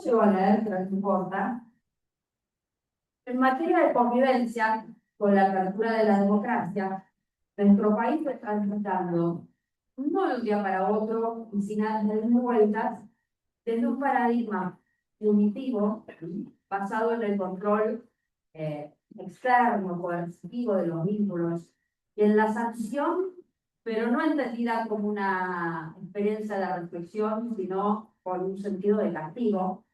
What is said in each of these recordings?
llego a leer, pero no importa. En materia de convivencia, con la apertura de la democracia, nuestro país está transitando, no de un día para otro, y sin darle vueltas, desde un paradigma punitivo basado en el control externo, coercitivo de los vínculos, y en la sanción, pero no entendida como una experiencia de reflexión, sino por un sentido de castigo.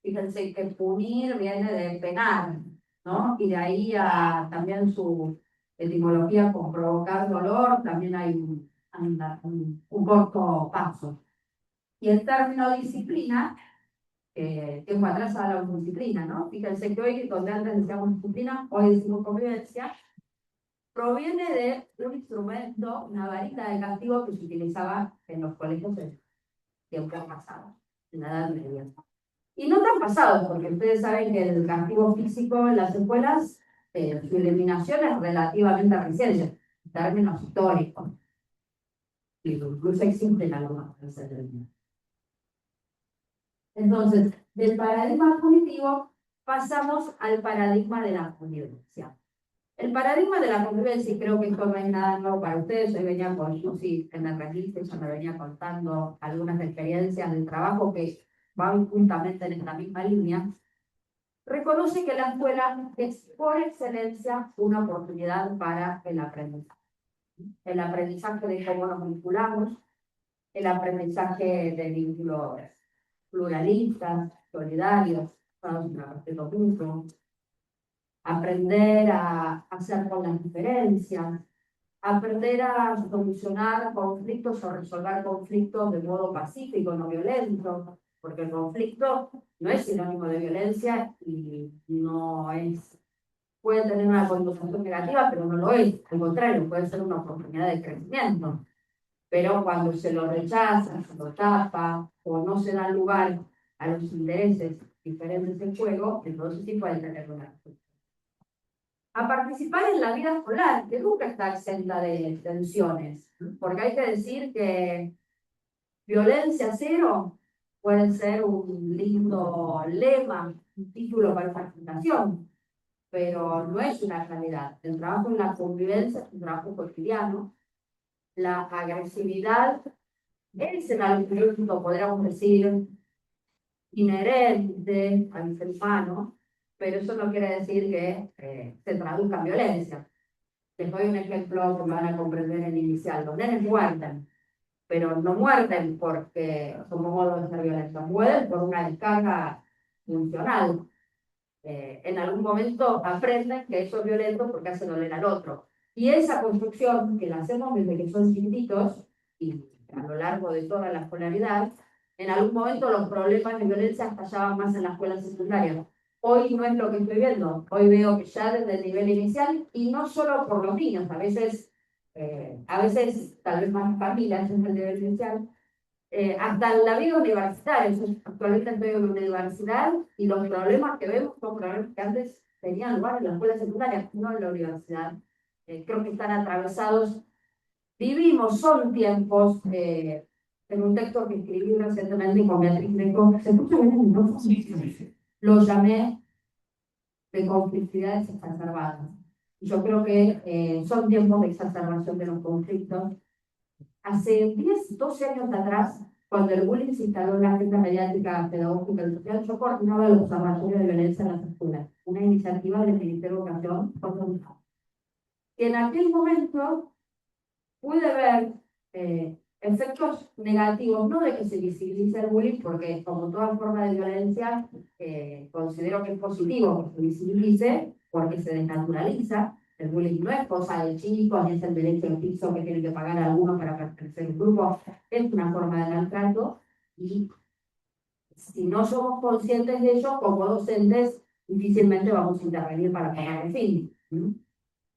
Fíjense que punir viene de penar, ¿no? Y de ahí a también su etimología con provocar dolor, también hay un corto paso. Y el término disciplina, tiempo atrás hablamos de disciplina, ¿no? Fíjense que hoy, donde antes decíamos disciplina, hoy decimos convivencia, proviene de un instrumento, una varita de castigo que se utilizaba en los colegios del tiempo pasado, en la Edad Media. Y no tan pasado, porque ustedes saben que el castigo físico en las escuelas, su eliminación es relativamente reciente, en términos históricos. Incluso existen algunos de ese término. Entonces, del paradigma punitivo pasamos al paradigma de la convivencia. El paradigma de la convivencia, y creo que esto no es nada nuevo para ustedes, hoy venía con, yo sí, en el registro, ya me venía contando algunas experiencias del trabajo que van juntamente en esta misma línea, reconoce que la escuela es por excelencia una oportunidad para el aprendizaje. El aprendizaje de cómo nos vinculamos, el aprendizaje de vínculos pluralistas, solidarios, basados en el respeto mutuo, aprender a hacer con las diferencias, aprender a solucionar conflictos o resolver conflictos de modo pacífico, no violento, porque el conflicto no es sinónimo de violencia y no es, puede tener una connotación negativa, pero no lo es, al contrario, puede ser una oportunidad de crecimiento. Pero cuando se lo rechaza, se lo tapa o no se da lugar a los intereses diferentes del juego, entonces sí puede tener una respuesta. A participar en la vida escolar, que nunca está exenta de tensiones, porque hay que decir que violencia cero puede ser un lindo lema, un título para una presentación, pero no es una realidad. El trabajo en la convivencia es un trabajo cotidiano. La agresividad es en algún punto, podríamos decir, inherente al ser humano, pero eso no quiere decir que se traduzca en violencia. Les doy un ejemplo que me van a comprender en inicial. Los nenes muerden, pero no muerden porque como modo de ser violentos, muerden por una descarga funcional. En algún momento aprenden que eso es violento porque hace doler al otro. Y esa construcción que la hacemos desde que son chiquititos y a lo largo de toda la escolaridad, en algún momento los problemas de violencia estallaban más en la escuela secundaria. Hoy no es lo que estoy viendo. Hoy veo que ya desde el nivel inicial, y no solo por los niños, a veces tal vez más familias en el nivel inicial, hasta en la vida universitaria. Yo actualmente estoy en la universidad y los problemas que vemos son problemas que antes tenían lugar en la escuela secundaria, no en la universidad. Creo que están atravesados. Vivimos, son tiempos, en un texto que escribí recientemente con Beatriz Greco, ¿se escucha bien? ¿No? Sí. Lo llamé de conflictividades exacerbadas. Y yo creo que son tiempos de exacerbación de los conflictos. Hace 10, 12 años atrás, cuando el bullying se instaló en la agenda mediática, pedagógica y social, yo coordinaba el Observatorio de Violencia en las Escuelas, una iniciativa del Ministerio de Educación. Y en aquel momento pude ver efectos negativos, no de que se visibilice el bullying, porque como toda forma de violencia, considero que es positivo que se visibilice, porque se desnaturaliza. El bullying no es cosa de chicos, ni es el derecho al piso que tienen que pagar algunos para pertenecer a un grupo, es una forma de maltrato, y si no somos conscientes de ello, como docentes, difícilmente vamos a intervenir para poner el fin.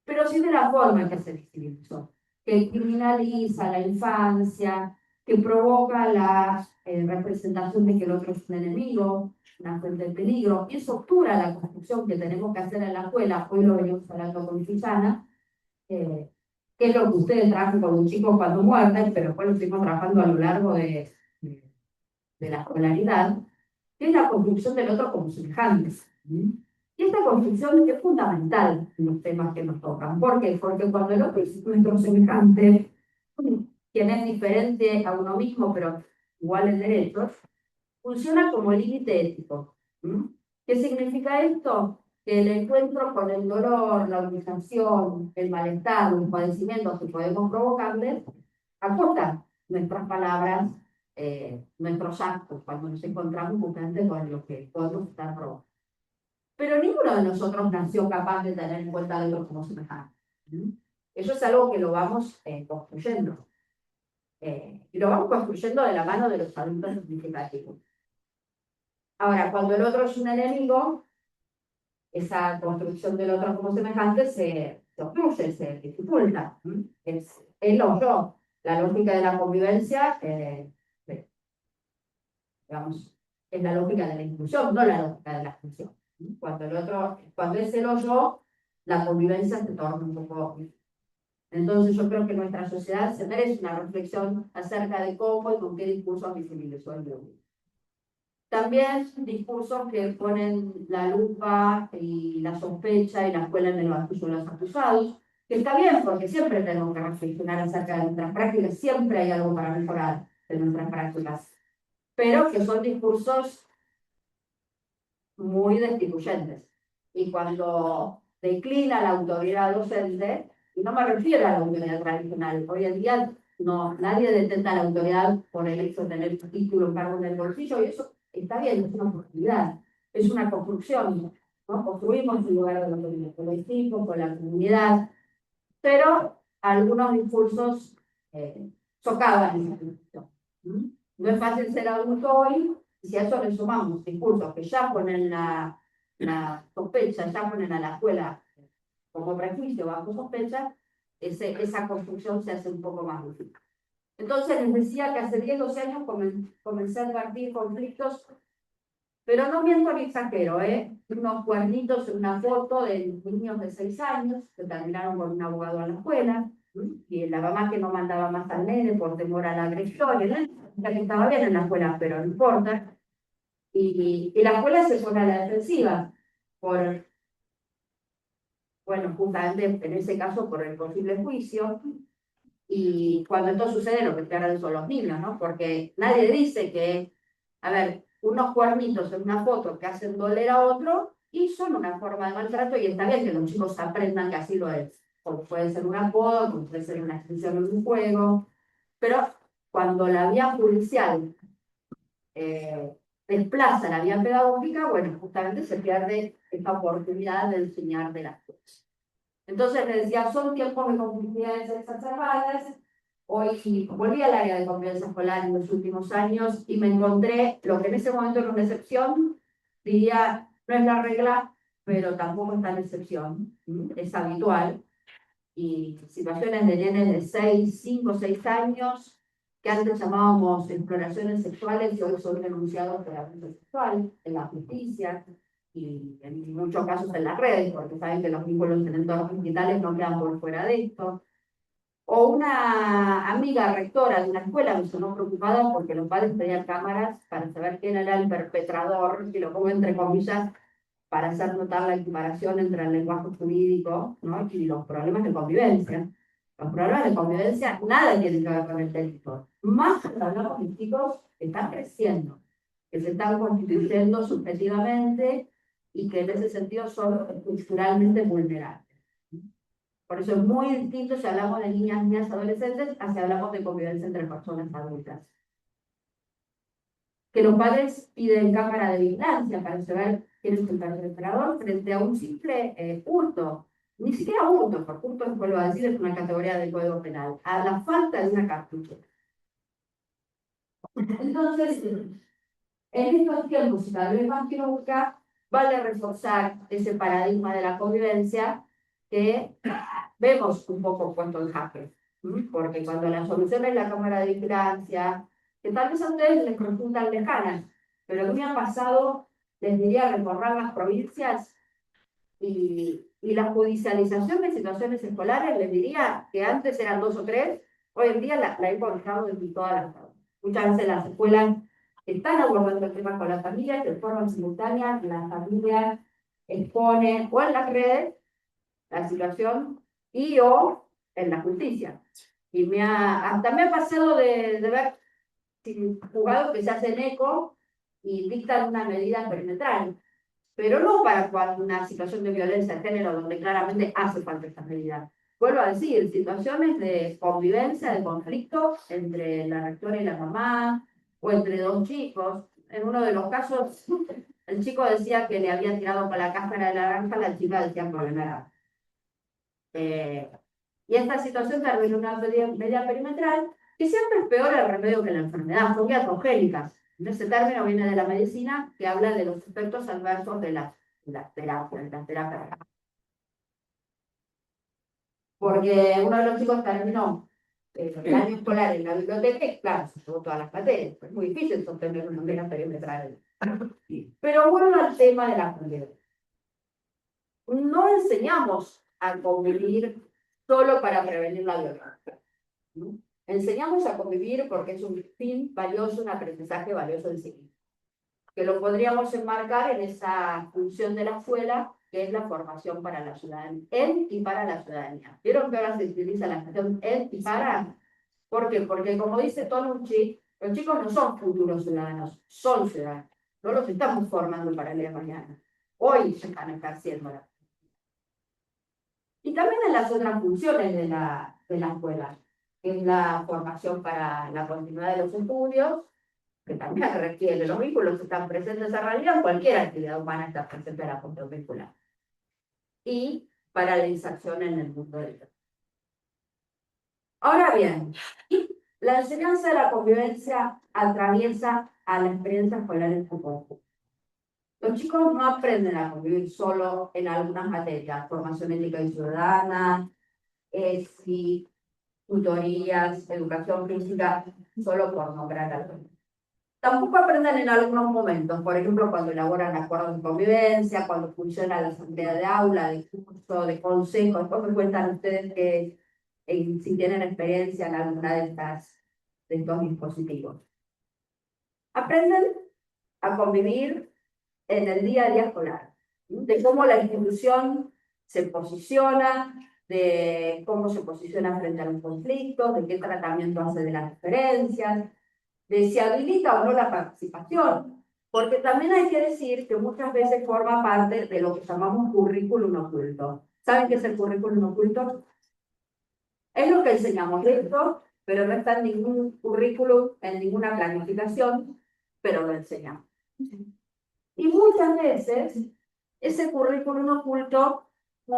Pero sí de la forma en que se visibilizó, que criminaliza la infancia, que provoca la representación de que el otro es un enemigo, una fuente de peligro, y eso obtura la construcción que tenemos que hacer en la escuela. Hoy lo venimos hablando con Susana, que es lo que ustedes trabajan con los chicos cuando muerden, pero después lo seguimos trabajando a lo largo de la escolaridad. que es la construcción del otro como semejante. Y esta construcción es fundamental en los temas que nos tocan. ¿Por qué? Porque cuando el otro es nuestro semejante, quien es diferente a uno mismo, pero igual en derechos, funciona como límite ético. ¿Qué significa esto? Que el encuentro con el dolor, la humillación, el malestar, los padecimientos que podemos provocarles, acota nuestras palabras, nuestros actos, cuando nos encontramos justamente con lo que podemos estar provocando. Pero ninguno de nosotros nació capaz de tener en cuenta al otro como semejante. Eso es algo que lo vamos construyendo. Y lo vamos construyendo de la mano de los adultos significativos. Ahora, cuando el otro es un enemigo, esa construcción del otro como semejante se obstruye, se dificulta. Es él o yo. La lógica de la convivencia, digamos, es la lógica de la inclusión, no la lógica de la exclusión. Cuando es el o yo, la convivencia se torna un poco. Entonces yo creo que nuestra sociedad se merece una reflexión acerca de cómo y con qué discursos visibilizó el mundo. También discursos que ponen la lupa y la sospecha y la escuela en el banquillo de los acusados, que está bien porque siempre tenemos que reflexionar acerca de nuestras prácticas, siempre hay algo para mejorar de nuestras prácticas, pero que son discursos muy destituyentes. Y cuando declina la autoridad docente, y no me refiero a la autoridad tradicional, hoy en día no, nadie detenta la autoridad por el hecho de tener un título, un cargo en el bolsillo, y eso está bien, es una oportunidad, es una construcción, ¿no? Construimos un lugar de autoridad colectivo, con la comunidad, pero algunos discursos socavan esa construcción. No es fácil ser adulto hoy, y si a eso le sumamos discursos que ya ponen la sospecha, ya ponen a la escuela como prejuicio bajo sospecha, esa construcción se hace un poco más difícil. Entonces les decía que hace 10, 12 años comencé a advertir conflictos, pero no miento ni exagero, unos cuernitos en una foto de niños de 6 años que terminaron con un abogado a la escuela, y la mamá que no mandaba más al nene por temor a la agresión, que estaba bien en la escuela, pero no importa. Y la escuela se pone a la defensiva, bueno, justamente en ese caso por el posible juicio. Y cuando esto sucede, lo que pierden son los niños, ¿no? Porque nadie dice que, a ver, unos cuernitos en una foto que hacen doler a otro y son una forma de maltrato, y está bien que los chicos aprendan que así lo es. Como puede ser un apodo, como puede ser una extensión en un juego, pero cuando la vía judicial desplaza la vía pedagógica, bueno, justamente se pierde esta oportunidad de enseñar de las cosas. Entonces me decía, son tiempos de complejidades exacerbadas. Hoy volví al área de convivencia escolar en los últimos años y me encontré lo que en ese momento era una excepción, diría, no es la regla, pero tampoco es tan excepción, es habitual. Y situaciones de nenes de 6, 5, 6 años, que antes llamábamos exploraciones sexuales y hoy son denunciados por abuso sexual en la justicia y en muchos casos en las redes, porque saben que los vínculos en entornos digitales no quedan por fuera de esto. O una amiga rectora de una escuela me sonó preocupada porque los padres tenían cámaras para saber quién era el perpetrador, y lo pongo entre comillas, para hacer notar la equiparación entre el lenguaje jurídico, ¿no? Y los problemas de convivencia. Los problemas de convivencia nada tienen que ver con el delito. Más cuando hablamos de chicos que están creciendo, que se están constituyendo subjetivamente y que en ese sentido son culturalmente vulnerables. Por eso es muy distinto si hablamos de niñas, niñas, adolescentes, a si hablamos de convivencia entre personas adultas. Que los padres piden cámara de vigilancia para saber quién es el perpetrador frente a un simple hurto. Ni siquiera hurto, porque hurto, vuelvo a decir, es una categoría del Código Penal, a la falta de una cartucho. Entonces, en estos tiempos, y tal vez más que nunca, vale reforzar ese paradigma de la convivencia que vemos un poco puesto en jaque. Porque cuando la solución es la cámara de vigilancia, que tal vez a ustedes les resultan lejanas, pero a mí me ha pasado, les diría, recorrer las provincias y la judicialización de situaciones escolares, les diría que antes eran 2 o 3, hoy en día la he encontrado en todas las. Muchas veces las escuelas están abordando el tema con las familias, de forma simultánea, la familia expone o en las redes la situación y o en la justicia. Y hasta me ha pasado de ver juzgados que se hacen eco y dictan una medida perimetral, pero no para cuando una situación de violencia de género donde claramente hace falta esta medida. Vuelvo a decir, situaciones de convivencia, de conflicto entre la rectora y la mamá, o entre dos chicos. En uno de los casos, el chico decía que le había tirado con la cáscara de naranja, la chica decía por nada. Y esta situación terminó en una medida perimetral, que siempre es peor el remedio que la enfermedad, son iatrogénicas. Ese término viene de la medicina que habla de los efectos adversos de las terapias. Porque uno de los chicos terminó el año escolar en la biblioteca y claro, se llevó todas las materias. Es muy difícil sostener una medida perimetral. Pero vuelvo al tema de la convivencia. No enseñamos a convivir solo para prevenir la violencia. ¿No? Enseñamos a convivir porque es un fin valioso, un aprendizaje valioso en sí mismo. Que lo podríamos enmarcar en esa función de la escuela, que es la formación para la ciudadanía, en y para la ciudadanía. ¿Vieron que ahora se utiliza la expresión en y para? ¿Por qué? Porque como dice Tonucci, los chicos no son futuros ciudadanos, son ciudadanos. No los estamos formando para el día de mañana. Hoy se están ejerciendo. Y también en las otras funciones de la escuela, que es la formación para la continuidad de los estudios, que también requiere los vínculos que están presentes en realidad, cualquier actividad humana está presente en la función vincular. Y para la inserción en el mundo del trabajo. Ahora bien, la enseñanza de la convivencia atraviesa a la experiencia escolar en su conjunto. Los chicos no aprenden a convivir solo en algunas materias, formación ética y ciudadana, ESI, tutorías, educación física, solo por nombrar algo. Tampoco aprenden en algunos momentos, por ejemplo, cuando elaboran acuerdos de convivencia, cuando funciona la asamblea de aula, de curso, de consejo. Después me cuentan ustedes que si tienen experiencia en alguna de estos dispositivos. Aprenden a convivir en el día a día escolar, de cómo la institución se posiciona, de cómo se posiciona frente a los conflictos, de qué tratamiento hace de las diferencias, de si habilita o no la participación. Porque también hay que decir que muchas veces forma parte de lo que llamamos currículum oculto. ¿Saben qué es el currículum oculto? Es lo que enseñamos dentro, pero no está en ningún currículum, en ninguna planificación, pero lo enseñamos. Y muchas veces ese currículum oculto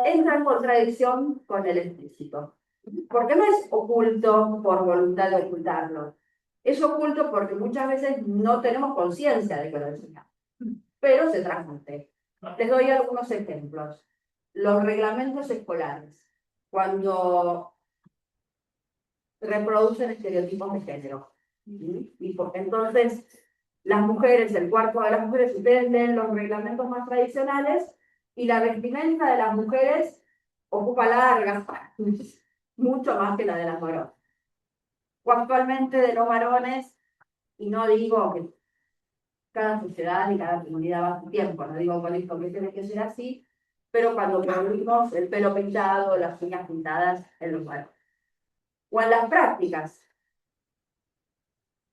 entra en contradicción con el explícito. Porque no es oculto por voluntad de ocultarlo. Es oculto porque muchas veces no tenemos conciencia de que lo enseñamos. Pero se transmite. Les doy algunos ejemplos. Los reglamentos escolares. Cuando reproducen estereotipos de género. Y porque entonces las mujeres, el cuerpo de las mujeres, ustedes leen los reglamentos más tradicionales y la vestimenta de las mujeres ocupa largas partes, mucho más que la de las varones. O actualmente de los varones, y no digo que cada sociedad y cada comunidad va a su tiempo, no digo con esto que tiene que ser así, pero cuando prohibimos el pelo pintado, las uñas pintadas en los varones. O en las prácticas,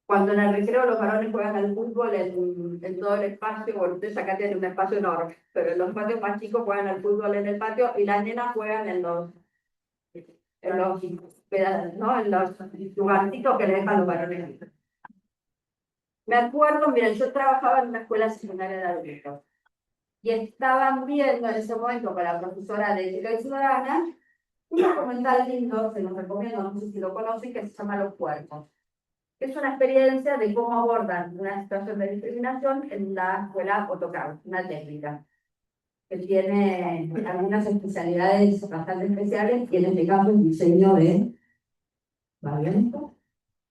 cuando en el recreo los varones juegan al fútbol en todo el espacio, bueno, ustedes acá tienen un espacio enorme, pero en los patios más chicos juegan al fútbol en el patio y las nenas juegan en los ¿no? En los lugarcitos que le dejan los varones. Me acuerdo, miren, yo trabajaba en una escuela secundaria de adultos y estaban viendo en ese momento con la profesora de Ética y Ciudadana un documental lindo, se los recomiendo, no sé si lo conocen, que se llama Los Cuerpos. Es una experiencia de cómo abordan una situación de discriminación en la escuela AutoCAD, una técnica que tiene algunas especialidades bastante especiales y en este caso el diseño de, ¿va bien?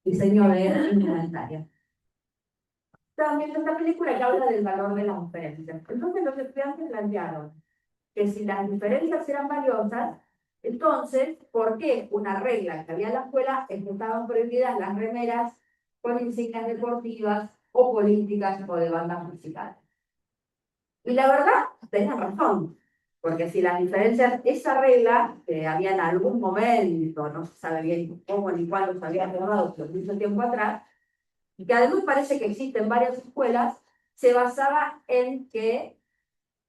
Diseño de indumentaria. También esta película que habla del valor de las diferencias. Entonces los estudiantes plantearon que si las diferencias eran valiosas, entonces, ¿por qué una regla que había en la escuela es que estaban prohibidas las remeras con insignias deportivas o políticas o de bandas musicales. Y la verdad, tenés razón, porque si las diferencias, esa regla que había en algún momento, no se sabe bien cómo ni cuándo se había acordado, pero mucho tiempo atrás, y que además parece que existe en varias escuelas, se basaba en que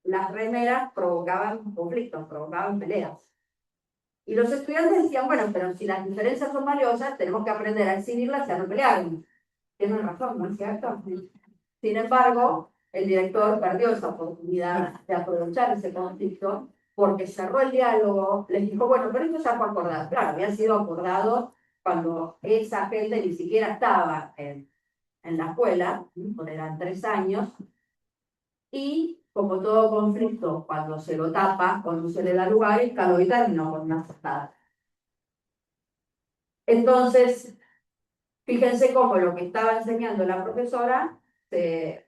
las remeras provocaban conflictos, provocaban peleas. Y los estudiantes decían, bueno, pero si las diferencias son valiosas, tenemos que aprender a exhibirlas y a no pelearnos. Tienen razón, ¿no es cierto? Sin embargo, el director perdió esa oportunidad de aprovechar ese conflicto porque cerró el diálogo, les dijo, bueno, pero esto ya fue acordado. Claro, había sido acordado cuando esa gente ni siquiera estaba en la escuela, porque eran 3 años, y como todo conflicto, cuando se lo tapa, cuando se le da lugar, escaló y terminó con una patada. Entonces, fíjense cómo lo que estaba enseñando la profesora se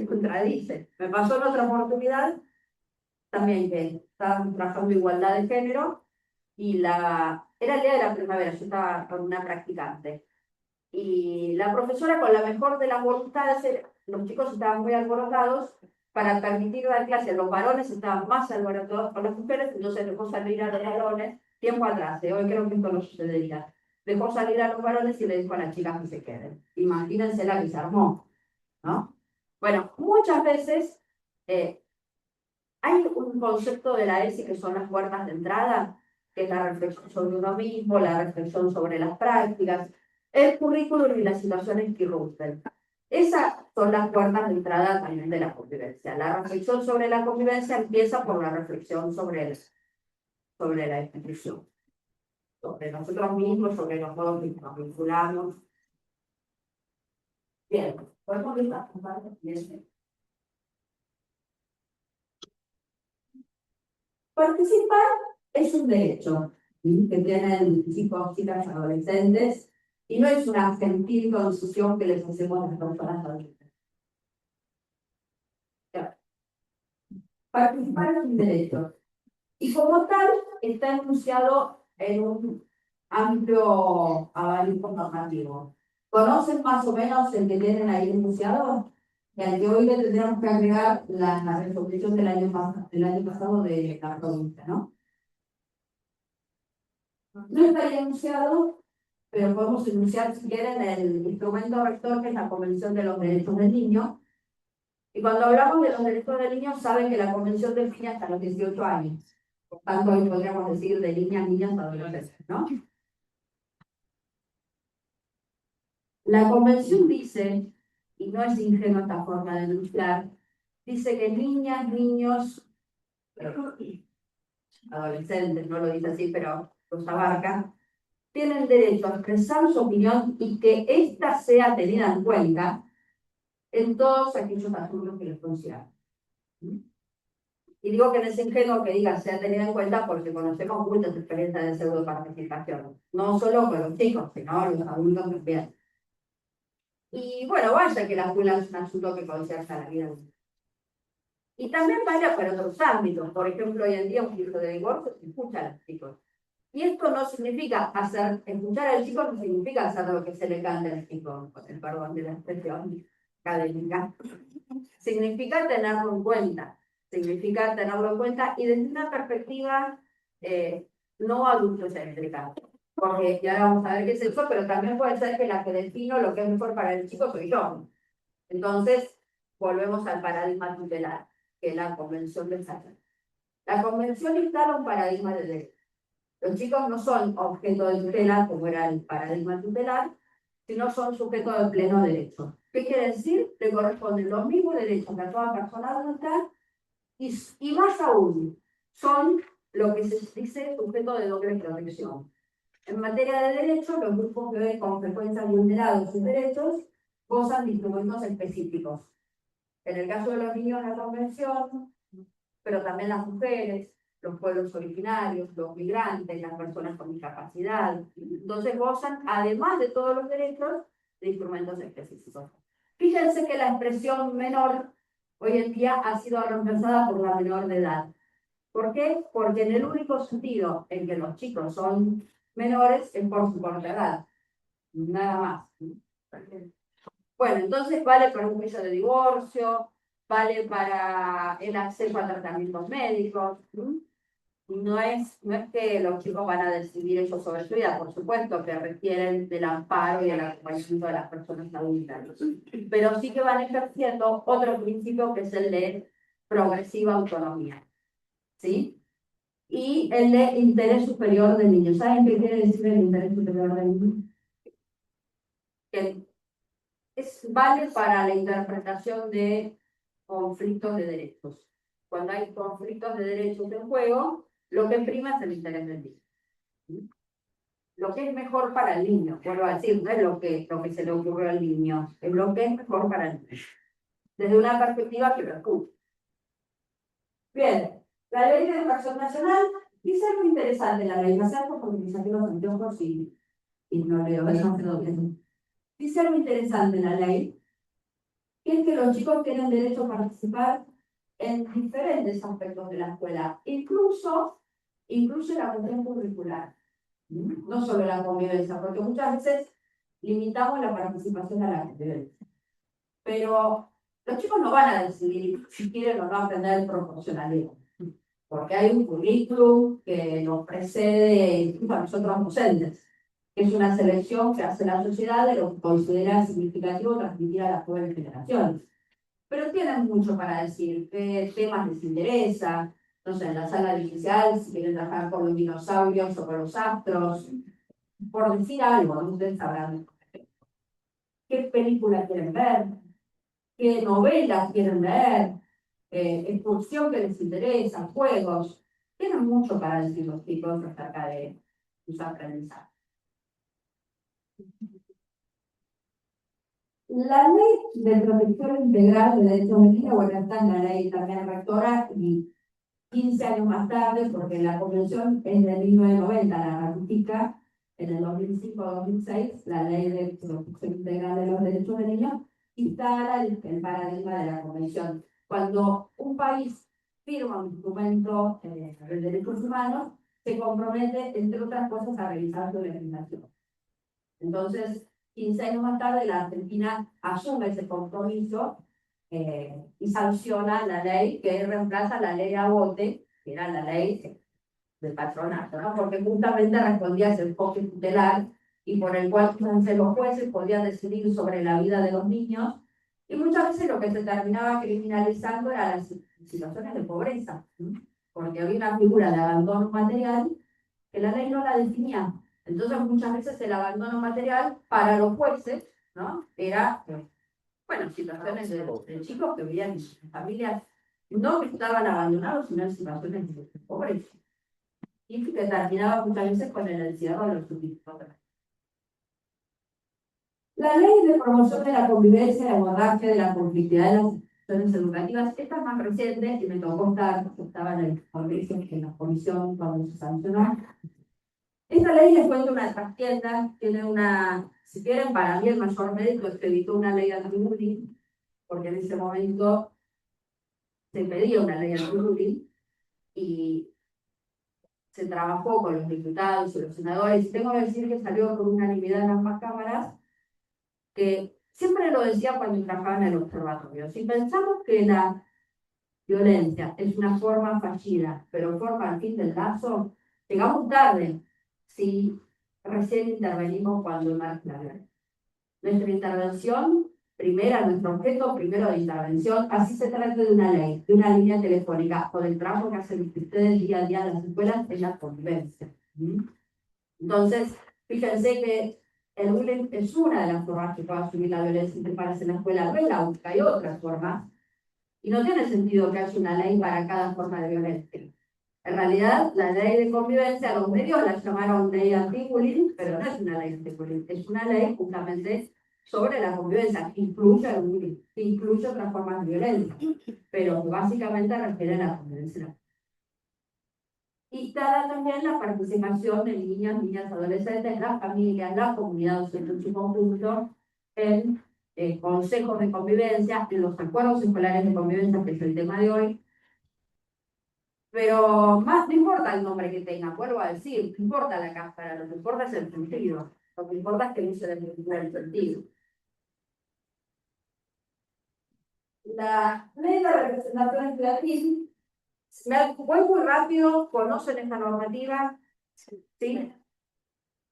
contradice. Me pasó en otra oportunidad también que estaban trabajando igualdad de género y era el día de la primavera, yo estaba con una practicante. Y la profesora, con la mejor de las voluntades, los chicos estaban muy alborotados para permitir dar clase. Los varones estaban más alborotados con las mujeres, entonces dejó salir a los varones, tiempo atrás, hoy creo que esto no sucedería. Dejó salir a los varones y le dijo a las chicas que se queden. Imagínense la que se armó, ¿no? Bueno, muchas veces hay un concepto de la ESI que son las puertas de entrada, que es la reflexión sobre uno mismo, la reflexión sobre las prácticas, el currículum y las situaciones que irrumpen. Esas son las puertas de entrada también de la convivencia. La reflexión sobre la convivencia empieza por la reflexión sobre la institución, sobre nosotros mismos, sobre los modos en que nos vinculamos. Bien, podemos ir a participar es un derecho, ¿sí?, que tienen chicos, chicas, adolescentes, y no es una gentil concesión que les hacemos a las personas adultas. Participar es un derecho. Y como tal, está enunciado en un amplio abanico normativo. ¿Conocen más o menos el que tienen ahí enunciado? Y al que hoy le tendríamos que agregar la resolución del año pasado de la provincia, ¿no? No estaría enunciado, pero podemos enunciar, si quieren, el instrumento rector, que es la Convención de los Derechos del Niño. Y cuando hablamos de los derechos del niño, saben que la Convención define hasta los 18 años. Por tanto, hoy podríamos decir de niñas, niñas, adolescentes, ¿no? La Convención dice, y no es ingenua esta forma de enunciar, dice que niñas, niños, adolescentes, no lo dice así, pero los abarca, tienen derecho a expresar su opinión y que ésta sea tenida en cuenta en todos aquellos asuntos que les conciernen. Y digo que no es ingenuo que diga sea tenida en cuenta porque conocemos muchas experiencias de pseudoparticipación, no solo con los chicos, sino los adultos también. Y bueno, vaya que la escuela es un asunto que concierne a la vida. Y también vaya para otros ámbitos. Por ejemplo, hoy en día un hijo de divorcio se escucha a los chicos. Y esto no significa escuchar al chico no significa hacer lo que se le cante al chico, con el perdón de la expresión académica. Significa tenerlo en cuenta. Significa tenerlo en cuenta y desde una perspectiva no adultocéntrica. Porque ya vamos a ver qué es eso, pero también puede ser que la que defino lo que es mejor para el chico soy yo. Entonces, volvemos al paradigma tutelar, que es la Convención de Sara. La Convención instala un paradigma de derecho. Los chicos no son objeto de tutela, como era el paradigma tutelar, sino son sujetos de pleno derecho. ¿Qué quiere decir? Le corresponden los mismos derechos que a toda persona adulta y más aún, son lo que se dice sujeto de doble protección. En materia de derechos, los grupos que ven con frecuencia vulnerados sus derechos gozan de instrumentos específicos. En el caso de los niños, la Convención, pero también las mujeres, los pueblos originarios, los migrantes, las personas con discapacidad. Entonces gozan, además de todos los derechos, de instrumentos específicos. Fíjense que la expresión menor hoy en día ha sido reemplazada por la menor de edad. ¿Por qué? Porque en el único sentido en que los chicos son menores es por su corta edad. Nada más. Bueno, entonces vale para un juicio de divorcio, vale para el acceso a tratamientos médicos. No es que los chicos van a decidir ellos sobre su vida, por supuesto que requieren del amparo y del acompañamiento de las personas adultas, pero sí que van ejerciendo otro principio que es el de progresiva autonomía, ¿sí? Y el de interés superior del niño. ¿Saben qué quiere decir el interés superior del niño? Que vale para la interpretación de conflictos de derechos. Cuando hay conflictos de derechos en juego, lo que prima es el interés del niño. Lo que es mejor para el niño, vuelvo a decir, no es lo que se le ocurrió al niño, es lo que es mejor para el niño, desde una perspectiva que lo escucha. Bien, la Ley de Educación Nacional dice algo interesante, la ley, no sé porque me saqué los anteojos y no leo, eso no bien. Dice algo interesante en la ley, que es que los chicos tienen derecho a participar en diferentes aspectos de la escuela, incluso la cuestión curricular. No solo la convivencia, porque muchas veces limitamos la participación a la convivencia. Pero los chicos no van a decidir si quieren o no aprender proporcionalismo, porque hay un currículum que nos precede incluso a nosotros docentes, que es una selección que hace la sociedad de lo que considera significativo transmitir a las jóvenes generaciones. Pero tienen mucho para decir, qué temas les interesa, no sé, en la sala inicial, si quieren trabajar con los dinosaurios o con los astros, por decir algo, ¿no? Ustedes sabrán qué películas quieren ver, qué novelas quieren leer, excursión que les interesa, juegos. Tienen mucho para decir los chicos acerca de sus aprendizajes. La ley de protección integral de derechos de niños, bueno, está en la ley también rectora y 15 años más tarde, porque la convención es de 1990, la ratifica en el 2005-2006, la ley de protección integral de los derechos de niños, instala el paradigma de la convención. Cuando un país firma un documento de derechos humanos, se compromete, entre otras cosas, a revisar su legislación. Entonces, 15 años más tarde, la Argentina asume ese compromiso y sanciona la ley que reemplaza la ley Agote, que era la ley del patronato, ¿no? Porque justamente respondía a ese enfoque tutelar y por el cual los jueces podían decidir sobre la vida de los niños, y muchas veces lo que se terminaba criminalizando eran las situaciones de pobreza, ¿no? Porque había una figura de abandono material que la ley no la definía. Entonces muchas veces el abandono material para los jueces, ¿no? Era, bueno, situaciones de chicos que vivían en familias no que estaban abandonados, sino en situaciones de pobreza. Y que terminaba muchas veces con el encierro de los sustitutos. La ley de promoción de la convivencia y abordaje de la conflictividad de las instituciones educativas, esta es más reciente y me tocó estar, estaba en el Congreso, en la comisión cuando se sancionó. Esta ley les cuento una trastienda, tiene una, si quieren, para mí el mayor mérito es que evitó una ley anti-bullying, porque en ese momento se pedía una ley anti-bullying y se trabajó con los diputados y los senadores, y tengo que decir que salió por unanimidad en ambas cámaras, que siempre lo decía cuando trabajaba en el observatorio. Si pensamos que la violencia es una forma fallida, pero forma al fin del lazo, llegamos tarde si recién intervenimos cuando emerge la violencia. Nuestra intervención, nuestro objeto primero de intervención, así se trata de una ley, de una línea telefónica o del trabajo que hacen ustedes día a día en las escuelas, es la convivencia. Entonces, fíjense que el bullying es una de las formas que puede asumir la violencia intrafamiliar en la escuela, no es la única, hay otras formas. Y no tiene sentido que haya una ley para cada forma de violencia. En realidad, la ley de convivencia, los medios la llamaron ley anti-bullying, pero no es una ley anti-bullying, es una ley justamente sobre la convivencia, que incluye el bullying, que incluye otras formas de violencia, pero que básicamente refiere a la convivencia. Y está también la participación de niñas, adolescentes, las familias, la comunidad docente en su conjunto, en consejos de convivencia, en los acuerdos escolares de convivencia, que es el tema de hoy. Pero más no importa el nombre que tenga, vuelvo a decir, no importa la cáscara, lo que importa es el sentido. Lo que importa es que no se le el sentido. la ley de representación estudiantil, voy muy rápido, conocen esta normativa, ¿sí?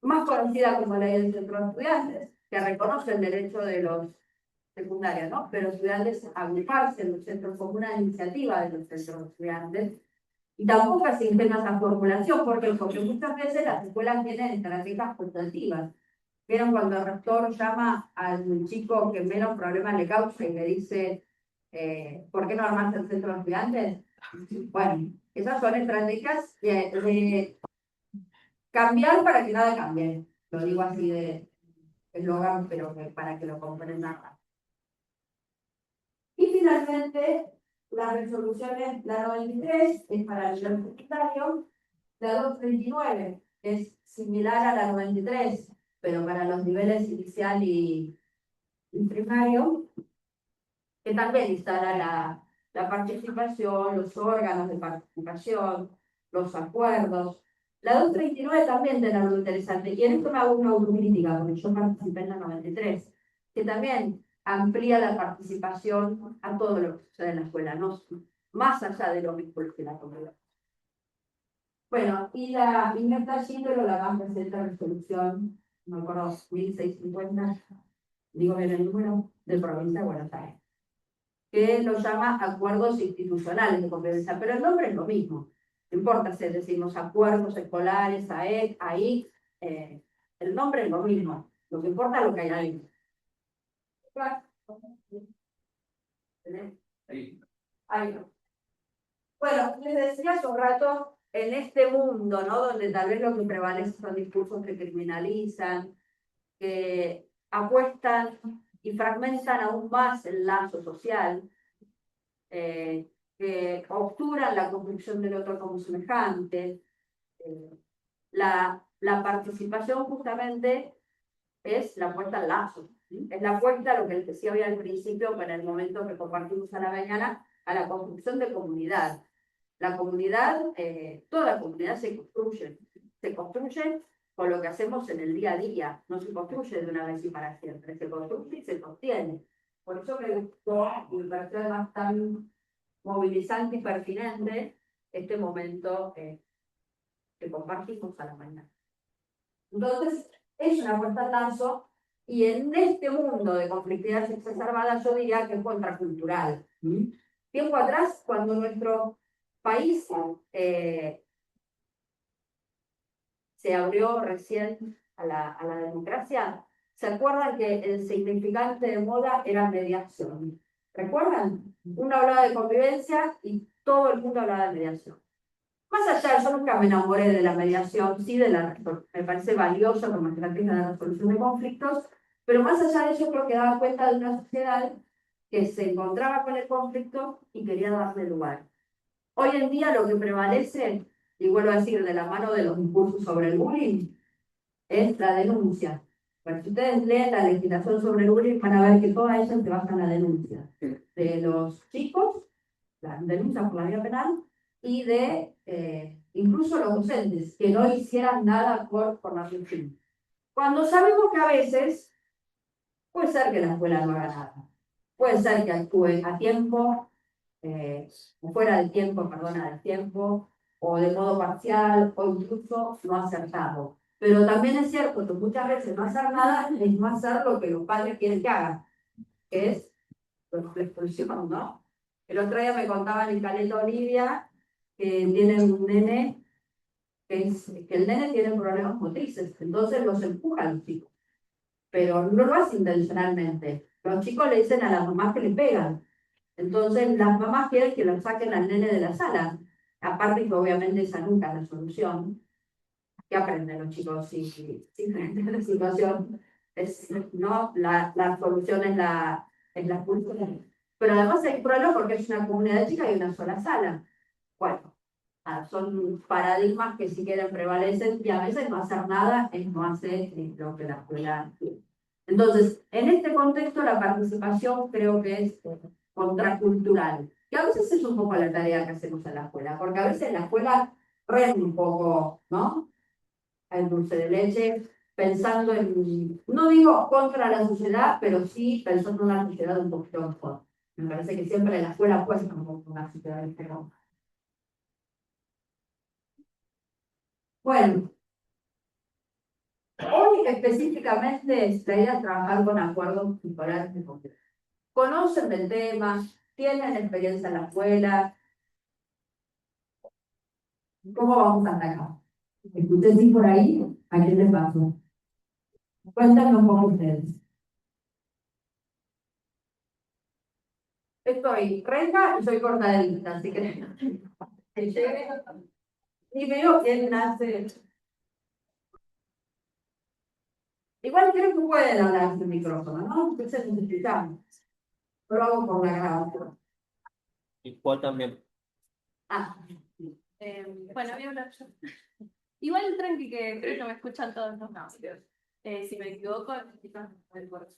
Más conocida como ley del centro de estudiantes, que reconoce el derecho de los secundarios, ¿no? Pero estudiantes a agruparse en los centros como una iniciativa de los centros de estudiantes. Y tampoco es ingenua esa formulación, porque muchas veces las escuelas tienen estrategias putativas. ¿Vieron cuando el rector llama al chico que menos problemas le causa y le dice, ¿por qué no armaste el centro de estudiantes? Bueno, esas son estrategias de cambiar para que nada cambie. Lo digo así de eslogan, pero para que lo comprendan. Y finalmente, las resoluciones, la 93 es para el nivel secundario, la 239 es similar a la 93, pero para los niveles inicial y primario, que también instala la participación, los órganos de participación, los acuerdos. La 239 también tiene algo interesante, y en esto me hago una autocrítica, porque yo participé en la 93, que también amplía la participación a todo lo que sucede en la escuela, no, más allá de los vínculos que la comunidad. Bueno, y me está yendo la más reciente resolución, no me acuerdo, 1650, digo bien el número, de provincia de Buenos Aires, que lo llama acuerdos institucionales de convivencia, pero el nombre es lo mismo. No importa si decimos acuerdos escolares, AEC, AIC, el nombre es lo mismo. Lo que importa es lo que hay ahí. Ahí no. Bueno, les decía hace un rato, en este mundo, ¿no? Donde tal vez lo que prevalece son discursos que criminalizan, que apuestan y fragmentan aún más el lazo social, que obturan la construcción del otro como semejante. La participación justamente es la puesta al lazo, ¿sí? Es la puesta, lo que les decía hoy al principio, para el momento que compartimos a la mañana, a la construcción de comunidad. La comunidad, toda la comunidad se construye con lo que hacemos en el día a día, no se construye de una vez y para siempre, se construye y se sostiene. Por eso me gustó y me pareció además tan movilizante y pertinente este momento que compartimos a la mañana. Entonces, es una puesta al lazo, y en este mundo de conflictividad exacerbada yo diría que es contracultural. Tiempo atrás, cuando nuestro país se abrió recién a la democracia, ¿se acuerdan que el significante de moda era mediación? ¿Recuerdan? Uno hablaba de convivencia y todo el mundo hablaba de mediación. Más allá, yo nunca me enamoré de la mediación, sí, me parece valioso como estrategia de resolución de conflictos, pero más allá de eso creo que daba cuenta de una sociedad que se encontraba con el conflicto y quería darle lugar. Hoy en día lo que prevalece, y vuelvo a decir, de la mano de los discursos sobre el bullying, es la denuncia. Pero si ustedes leen la legislación sobre el bullying, van a ver que toda ella se basa en la denuncia. De los chicos, la denuncia por la vía penal, y de incluso los docentes, que no hicieran nada por la función. Cuando sabemos que a veces puede ser que la escuela no haga nada, puede ser que actúe a tiempo, fuera del tiempo, perdona, del tiempo, o de modo parcial, o incluso no acertado. Pero también es cierto que muchas veces no hacer nada es no hacer lo que los padres quieren que hagan, que es la expulsión, ¿no? El otro día me contaban en Caleta Olivia que tienen un nene, que el nene tiene problemas motrices, entonces los empujan los chicos, pero no lo hacen intencionalmente. Los chicos le dicen a las mamás que le pegan. Entonces, las mamás quieren que lo saquen al nene de la sala. Aparte que obviamente esa nunca es la solución. ¿Qué aprenden los chicos si frente a la situación? No, la solución es la expulsión. Pero además hay un problema porque es una comunidad chica y una sola sala. Bueno, son paradigmas que si quieren prevalecen, y a veces no hacer nada es no hacer lo que la escuela quiere. Entonces, en este contexto la participación creo que es contracultural, que a veces es un poco la tarea que hacemos en la escuela, porque a veces la escuela rende un poco, ¿no? El dulce de leche, pensando en, no digo contra la sociedad, pero sí pensando en una sociedad un poquito mejor. Me parece que siempre la escuela cuesta un poco una situación, pero bueno, hoy específicamente la idea es trabajar con acuerdos escolares de convivencia. Conocen del tema, tienen experiencia en la escuela. ¿Cómo vamos hasta acá? Escuché sí por ahí, ¿a qué les pasó? Cuéntenme un poco ustedes. Estoy renga y soy corta de vista, así que llegue y veo quién nace. Igual creo que pueden hablar sin micrófono, ¿no? Entonces necesitamos. Lo hago por la grabación. ¿Y cuál también? Ah, Bueno, voy a hablar yo. Igual tranqui que creo que me escuchan todos los audios. Si me equivoco, necesito el corte.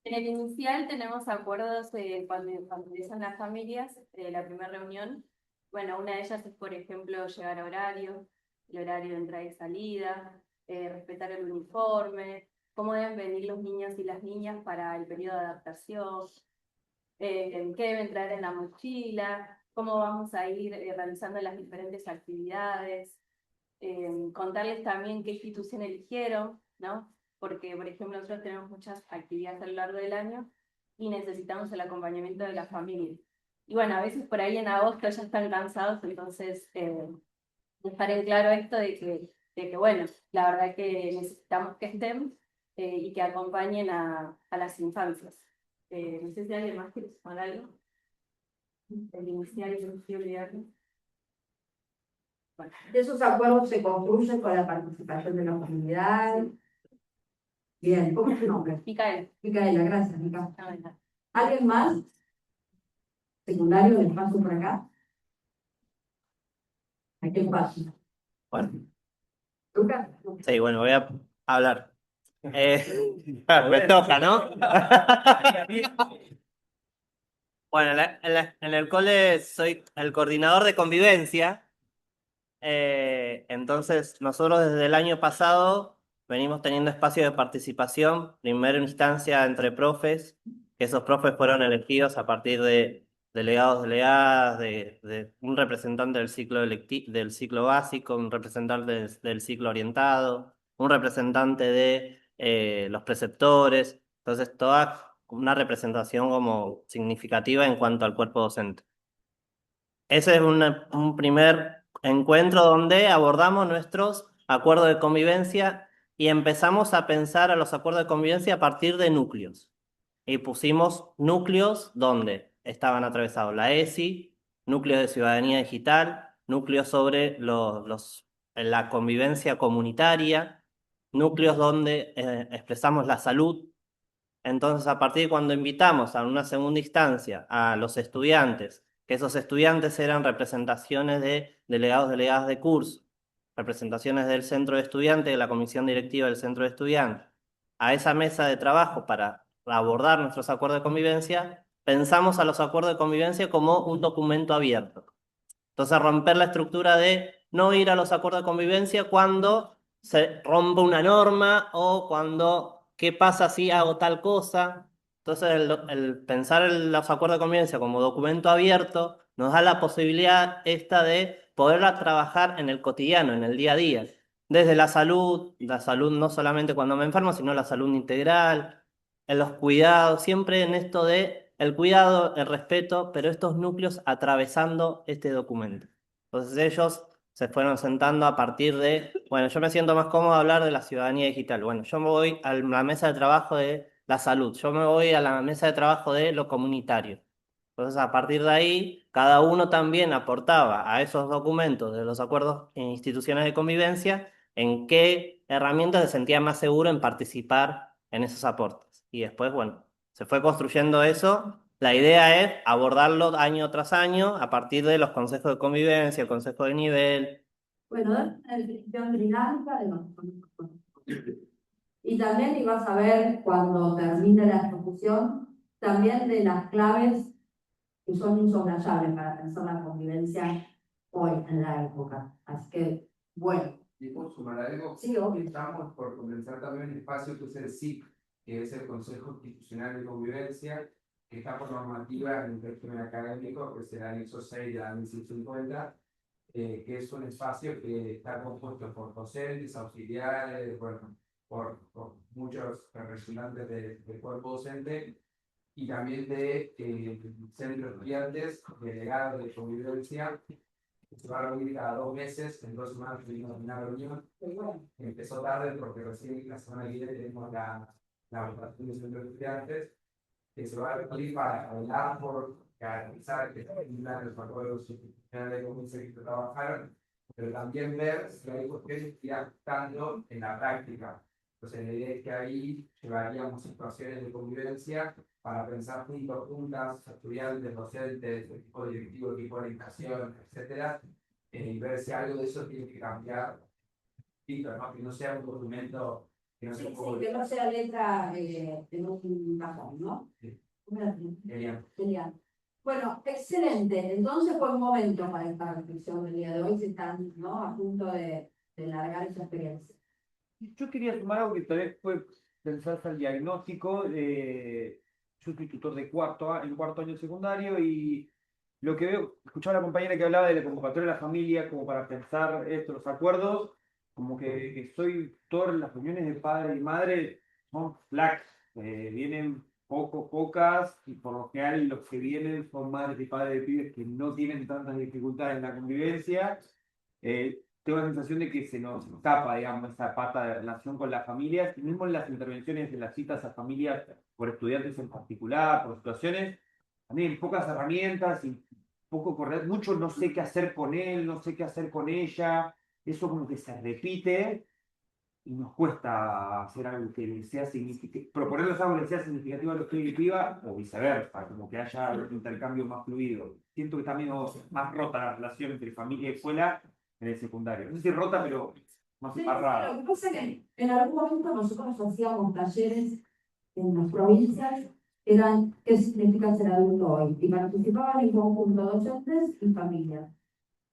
En el inicial tenemos acuerdos cuando empiezan las familias, la primera reunión. Bueno, una de ellas es, por ejemplo, llegar a horario, el horario de entrada y salida, respetar el uniforme, cómo deben venir los niños y las niñas para el periodo de adaptación, qué deben traer en la mochila, cómo vamos a ir realizando las diferentes actividades, contarles también qué institución eligieron, ¿no? Porque, por ejemplo, nosotros tenemos muchas actividades a lo largo del año y necesitamos el acompañamiento de la familia. Y bueno, a veces por ahí en agosto ya están cansados, entonces dejar en claro esto de que, bueno, la verdad que necesitamos que estén y que acompañen a las infancias. No sé si alguien más quiere sumar algo. El inicial y el olvidar. bueno, esos acuerdos se construyen con la participación de la comunidad. Bien, ¿cómo es tu nombre? Micaela. Micaela, gracias, Micaela. Ah, bueno. ¿Alguien más? ¿Secundario del paso por acá? ¿A qué paso? Bueno, ¿Lucas? sí, bueno, voy a hablar. Me toca, ¿no? Bueno, en el cole soy el coordinador de convivencia. Entonces, nosotros desde el año pasado venimos teniendo espacio de participación, primero instancia entre profes, que esos profes fueron elegidos a partir de delegados, delegadas, de un representante del ciclo básico, un representante del ciclo orientado, un representante de los preceptores, entonces toda una representación como significativa en cuanto al cuerpo docente. Ese es un primer encuentro donde abordamos nuestros acuerdos de convivencia y empezamos a pensar a los acuerdos de convivencia a partir de núcleos. Y pusimos núcleos donde estaban atravesados la ESI, núcleos de ciudadanía digital, núcleos sobre la convivencia comunitaria, núcleos donde expresamos la salud. Entonces, a partir de cuando invitamos a una segunda instancia a los estudiantes, que esos estudiantes eran representaciones de delegados, delegadas de curso, representaciones del centro de estudiantes, de la comisión directiva del centro de estudiantes, a esa mesa de trabajo para abordar nuestros acuerdos de convivencia, pensamos a los acuerdos de convivencia como un documento abierto. Entonces, romper la estructura de no ir a los acuerdos de convivencia cuando se rompe una norma o cuando, ¿qué pasa si hago tal cosa? Entonces, el pensar en los acuerdos de convivencia como documento abierto nos da la posibilidad esta de poderla trabajar en el cotidiano, en el día a día. Desde la salud no solamente cuando me enfermo, sino la salud integral, en los cuidados, siempre en esto de el cuidado, el respeto, pero estos núcleos atravesando este documento. Entonces ellos se fueron sentando a partir de, bueno, yo me siento más cómodo hablar de la ciudadanía digital. Bueno, yo me voy a la mesa de trabajo de la salud, yo me voy a la mesa de trabajo de lo comunitario. Entonces, a partir de ahí, cada uno también aportaba a esos documentos de los acuerdos institucionales de convivencia en qué herramientas se sentía más seguro en participar en esos aportes. Y después, bueno, se fue construyendo eso. La idea es abordarlo año tras año a partir de los consejos de convivencia, el consejo de nivel. Bueno, dar una definición dinámica de los conceptos. Y también ibas a ver cuando termine la ejecución, también de las claves que son insoslayables para pensar la convivencia hoy en la época. Así que, bueno. ¿Y por sumar algo? Sí, obvio. Estamos por comenzar también el espacio que es el SIC, que es el Consejo Institucional de Convivencia, que está por normativa en el régimen académico, que será el anexo 6 de la 1650, que es un espacio que está compuesto por docentes, auxiliares, bueno, por muchos representantes del cuerpo docente y también de centros de estudiantes, delegados de convivencia, que se va a reunir cada 2 meses. En 2 semanas tuvimos una reunión. Empezó tarde porque recién la semana que viene tenemos la votación de centros de estudiantes, que se va a reunir para hablar por garantizar que se cumplan los acuerdos institucionales de cómo se trabajaron, pero también ver si hay cuestiones que irán afectando en la práctica. Entonces, la idea es que ahí llevaríamos situaciones de convivencia para pensar juntas, estudiantes, docentes, equipo directivo, equipo de orientación, etcétera, y ver si algo de eso tiene que cambiar, ¿no? Que no sea un documento que no sea un poco... que no sea letra en un cajón, ¿no? Sí. Genial. Genial. Bueno, excelente. Entonces fue un momento para esta reflexión del día de hoy, si están, ¿no?, a punto de largar esa experiencia. Yo quería sumar algo que tal vez puede pensarse al diagnóstico. Yo soy tutor de en cuarto año secundario y lo que veo, escuchaba a la compañera que hablaba de la convocatoria de la familia como para pensar los acuerdos, como que soy tutor en las reuniones de padre y madre, son flac, vienen pocas, y por lo general los que vienen son madres y padres de pibes que no tienen tantas dificultades en la convivencia. Tengo la sensación de que se nos escapa, digamos, esa pata de relación con las familias, y mismo en las intervenciones de las citas a familias por estudiantes en particular, por situaciones, también pocas herramientas y poco correr, mucho no sé qué hacer con él, no sé qué hacer con ella, eso como que se repite y nos cuesta hacer algo que sea significativo, proponerles algo que sea significativo a los pibes y pibas, o viceversa, como que haya un intercambio más fluido. Siento que está medio más rota la relación entre familia y escuela en el secundario. No sé si rota, pero más amarrada. Lo que pasa es que en algún momento nosotros hacíamos talleres en las provincias, eran ¿qué significa ser adulto hoy? Y participaban en conjunto docentes y familias.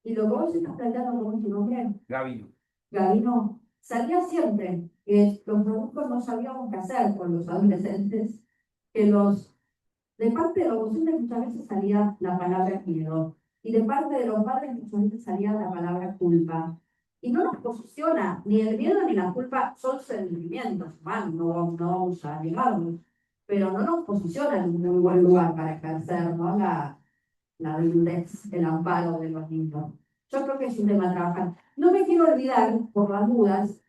Y lo que vos estás planteando como tu nombre, Gaby. Gabino, salía siempre que los adultos no sabíamos qué hacer con los adolescentes, que de parte de los docentes muchas veces salía la palabra miedo, y de parte de los padres muchas veces salía la palabra culpa. Y no nos posiciona, ni el miedo ni la culpa son sentimientos humanos, no vamos a negarlos, pero no nos posiciona en un muy buen lugar para ejercer, ¿no?, la adultez, el amparo de los niños. Yo creo que es un tema a trabajar. No me quiero olvidar, por las dudas,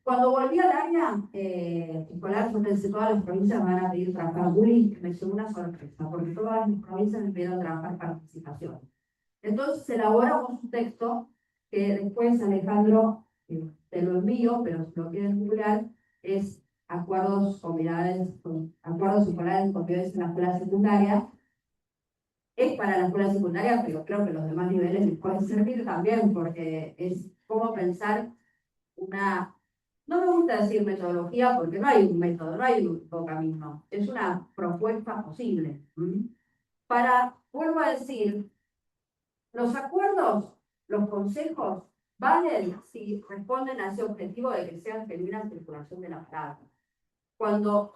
cuando volví al área escolar, yo pensé todas las provincias me van a pedir trabajar bullying, me llevó una sorpresa, porque todas las provincias me pidieron trabajar participación. Entonces elaboramos un texto que después Alejandro te lo envío, pero si lo quieren googlear, es acuerdos escolares con convivencia en la escuela secundaria. Es para la escuela secundaria, pero creo que los demás niveles les pueden servir también, porque es cómo pensar una, no me gusta decir metodología, porque no hay un método, no hay un único camino, es una propuesta posible. Vuelvo a decir, los acuerdos, los consejos, valen si responden a ese objetivo de que sean genuina circulación de la palabra. Cuando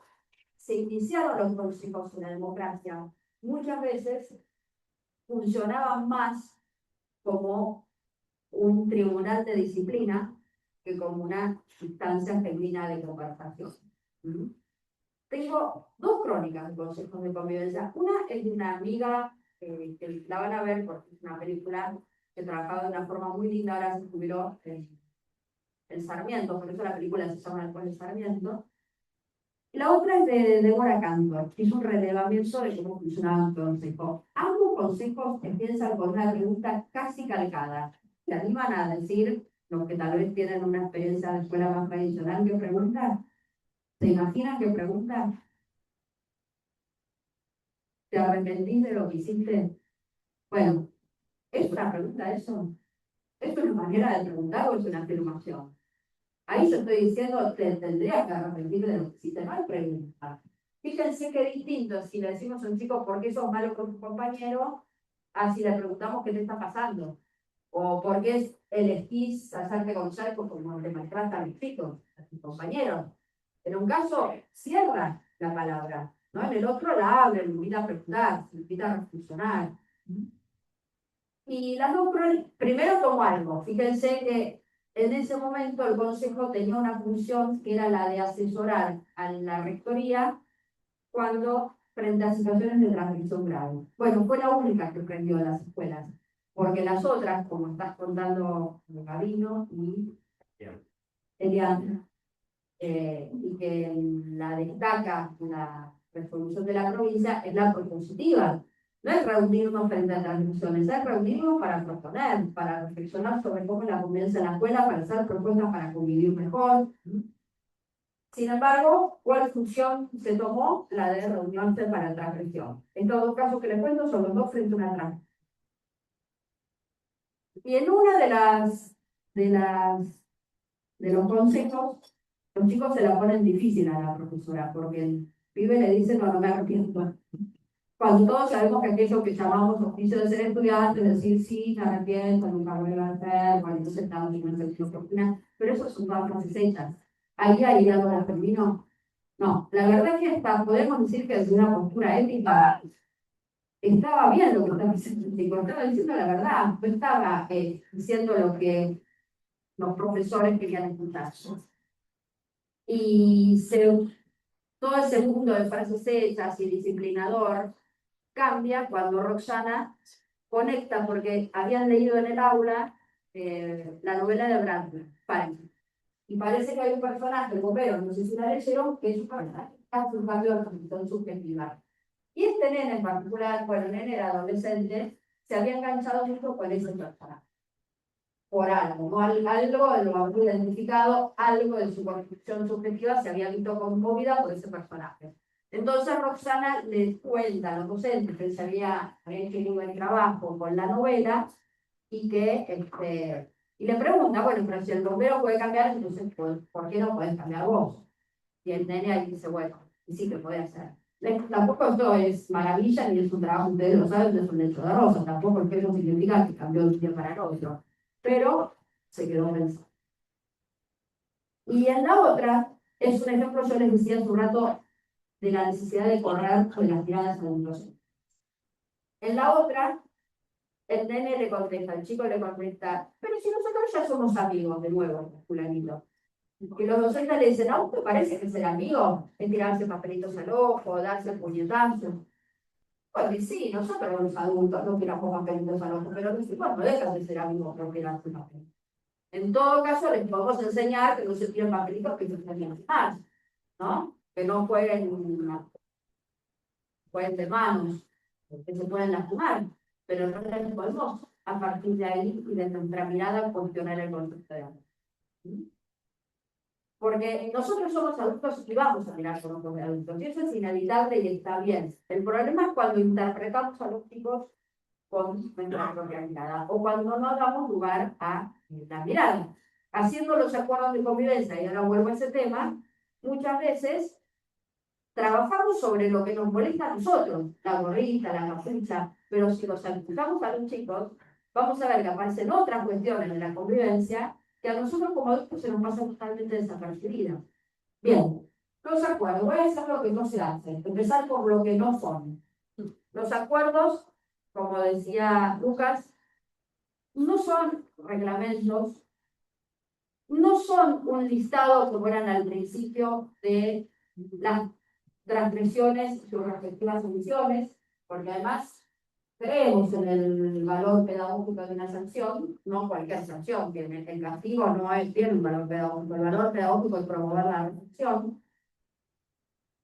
se iniciaron los consejos en la democracia, muchas veces funcionaban más como un tribunal de disciplina que como una instancia genuina de conversación. Tengo 2 crónicas de consejos de convivencia. Una es de una amiga que la van a ver porque es una película que trabajaba de una forma muy linda, ahora se jubiló en Sarmiento, por eso la película se llama Después de Sarmiento. La otra es de Débora Cantor, que hizo un relevamiento de cómo funcionaba un consejo. Ambos consejos empiezan con una pregunta casi calcada. ¿Se animan a decir los que tal vez tienen una experiencia de escuela más tradicional qué preguntan? ¿Se imaginan qué preguntan? ¿Te arrepentís de lo que hiciste? Bueno, ¿es una pregunta eso? ¿Es una manera de preguntar o es una afirmación? Ahí yo estoy diciendo, te tendría que arrepentir de lo que hiciste, no hay pregunta. Fíjense qué distinto si le decimos a un chico por qué sos malo con tu compañero, a si le preguntamos qué te está pasando. O por qué elegís hacerte conocer como te maltratan a mis chicos, a tus compañeros. En un caso, cierra la palabra. ¿no? En el otro la abre, lo invita a preguntar, lo invita a reflexionar. Y las dos, primero tomó algo. Fíjense que en ese momento el Consejo tenía una función que era la de asesorar a la Rectoría cuando frente a situaciones de transmisión grave. Bueno, fue la única que prendió las escuelas, porque las otras, como estás contando Gabino y Eliana, y que la destaca la resolución de la provincia, es la propositiva. No es reunirnos frente a transmisiones, es reunirnos para proponer, para reflexionar sobre cómo la convivencia en la escuela, para hacer propuestas para convivir mejor. Sin embargo, ¿cuál función se tomó? La de reunirse para transmisión. En todo caso que les cuento, son los dos frente a una transmisión. Y en una de los consejos, los chicos se la ponen difícil a la profesora, porque el pibe le dice, no, no me arrepiento. Cuando todos sabemos que aquello que llamamos oficio de ser estudiante, es decir, sí, me arrepiento, nunca lo voy a hacer, bueno, entonces estamos en una sección oportuna, pero eso son todas frases hechas. Ahí hay algo de termino. No, la verdad es que podemos decir que desde una postura ética estaba bien lo que estaba diciendo el chico, estaba diciendo la verdad, no estaba diciendo lo que los profesores querían escuchar. Y todo ese mundo de frases hechas y disciplinador cambia cuando Roxana conecta, porque habían leído en el aula la novela de Bradbury, Fahrenheit. Y parece que hay un personaje, el bombero, no sé si la leyeron, que es un personaje que hace un cambio de posición subjetiva. Y este nene en particular, bueno, el nene era adolescente, se había enganchado mucho con ese personaje. Por algo, ¿no? Algo lo había identificado, algo de su construcción subjetiva se había visto conmovida por ese personaje. Entonces Roxana les cuenta a los docentes que se había hecho un buen trabajo con la novela y que y le pregunta, bueno, pero si el bombero puede cambiar, entonces ¿por qué no puedes cambiar vos? Y el nene ahí dice, bueno, y sí que puede hacer. Tampoco esto es maravilla ni es un trabajo, ustedes lo saben, no es un lecho de rosa, tampoco es que eso significa que cambió de un día para el otro. Pero se quedó pensando. Y en la otra, es un ejemplo, yo les decía hace un rato, de la necesidad de correr con las miradas a un docente. En la otra, el nene le contesta, el chico le contesta, pero si nosotros ya somos amigos, de nuevo, fulanito. Y los docentes le dicen, ¿no te parece que ser amigo es tirarse papelitos al ojo, darse puñetazos? Pues sí, nosotros los adultos no tiramos papelitos al ojo, pero los chicos no dejan de ser amigos por tirarse papelitos. En todo caso, les podemos enseñar que no se tiren papelitos que se tienen más, ¿no? Que no jueguen de manos, que se pueden lastimar, pero no les podemos, a partir de ahí y de nuestra mirada, cuestionar el concepto de amor. Porque nosotros somos adultos y vamos a mirar con ojos de adultos, y eso es inevitable y está bien. El problema es cuando interpretamos a los chicos con nuestra propia mirada, o cuando no damos lugar a la mirada. Haciendo los acuerdos de convivencia, y ahora vuelvo a ese tema, muchas veces trabajamos sobre lo que nos molesta a nosotros, la gorrita, la capucha, pero si los empujamos a los chicos, vamos a ver que aparecen otras cuestiones de la convivencia que a nosotros como adultos se nos pasan totalmente desapercibidas. Bien, los acuerdos, voy a hacer lo que no se hace, empezar por lo que no son. Los acuerdos, como decía Lucas, no son reglamentos, no son un listado como eran al principio de las transgresiones y sus respectivas omisiones, porque además creemos en el valor pedagógico de una sanción, no cualquier sanción, que el castigo no tiene un valor pedagógico, el valor pedagógico es promover la reflexión,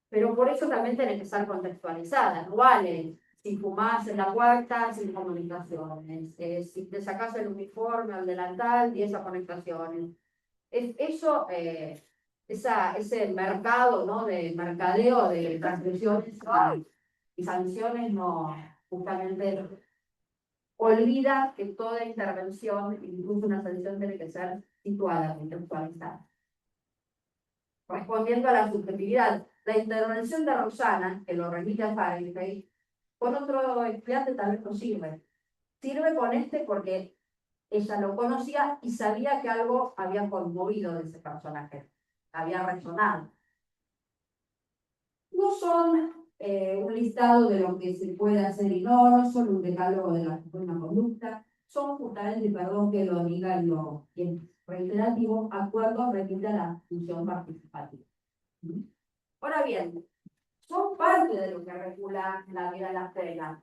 pero por eso también tiene que ser contextualizada, no vale si fumás en la puerta, sin comunicaciones, si te sacás el uniforme, el delantal, 10 conectaciones. Eso, ese mercado, ¿no? De mercadeo de transgresiones y sanciones no justamente olvida que toda intervención, incluso una sanción, tiene que ser situada, contextualizada. Respondiendo a la subjetividad, la intervención de Roxana, que lo remite a Fahrenheit, con otro estudiante tal vez no sirve. Sirve con este porque ella lo conocía y sabía que algo había conmovido de ese personaje, había resonado. No son un listado de lo que se puede hacer y no solo un decálogo de la buena conducta, son justamente, perdón que lo diga y en reiterativo, acuerdos repite a la función participativa. Ahora bien, son parte de lo que regula la vida de las reglas.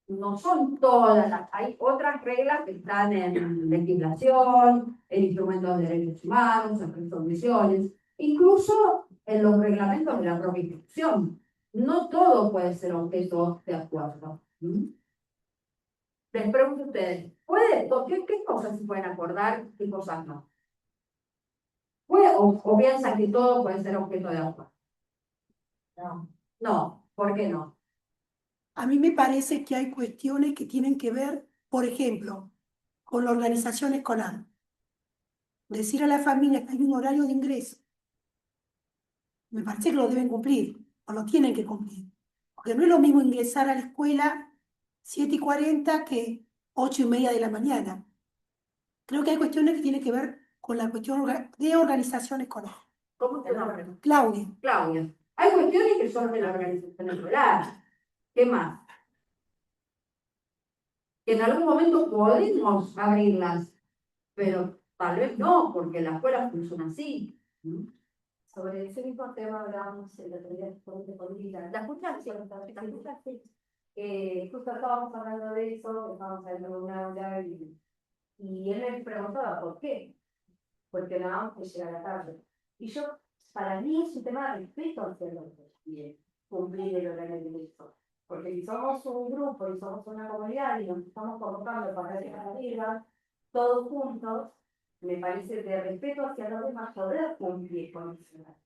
No son todas hay otras reglas que están en legislación, en instrumentos de derechos humanos, en resoluciones, incluso en los reglamentos de la propia institución. No todo puede ser objeto de acuerdo. Les pregunto a ustedes, ¿qué cosas se pueden acordar, qué cosas no? ¿O piensan que todo puede ser objeto de acuerdo? No, ¿por qué no? A mí me parece que hay cuestiones que tienen que ver, por ejemplo, con la organización escolar. Decir a la familia que hay un horario de ingreso, me parece que lo deben cumplir, o lo tienen que cumplir. Porque no es lo mismo ingresar a la escuela 7:40 que 8:30 de la mañana. Creo que hay cuestiones que tienen que ver con la cuestión de organización escolar. ¿Cómo te nombras? Claudia. Claudia. Hay cuestiones que son de la organización escolar. ¿Qué más? Que en algún momento podemos abrirlas, pero tal vez no, porque la escuela funciona así. Sobre ese mismo tema hablábamos el otro día con política. La escucha, sí, justo estábamos hablando de eso, estábamos hablando de una aula y él me preguntaba por qué, porque nada más que llega a la tarde. Y yo, para mí es un tema de respeto hacia los y cumplir el horario de esto. Porque si somos un grupo y somos una comunidad y nos estamos convocando para llegar arriba, todos juntos, me parece de respeto hacia los demás poder cumplir con eso.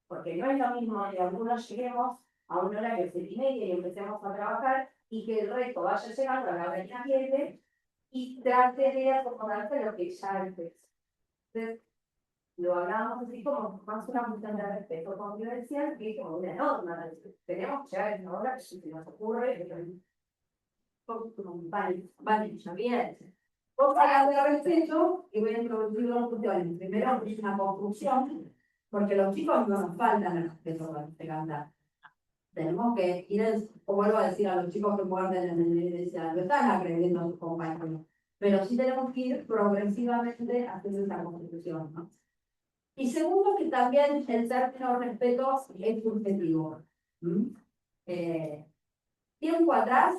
Porque no es lo mismo que algunos lleguemos a un horario de 7:30 y empecemos a trabajar y que el resto vaya llegando a la hora que quiere y trate de acomodarse lo que ya empezó. Entonces, lo hablábamos así como más una cuestión de respeto convivencial que como una norma. Tenemos que llegar a esa hora que se nos ocurre, Vale, ya bien. Vos hablas de respeto y voy a introducir dos cuestiones. Primero, es una construcción, porque los chicos no nos faltan el respeto de cantar. Tenemos que ir, o vuelvo a decir a los chicos que muerden en la iglesia, no están agrediendo a sus compañeros, pero sí tenemos que ir progresivamente haciendo esa constitución, ¿no? Y segundo, que también el término respeto es subjetivo. Tiempo atrás,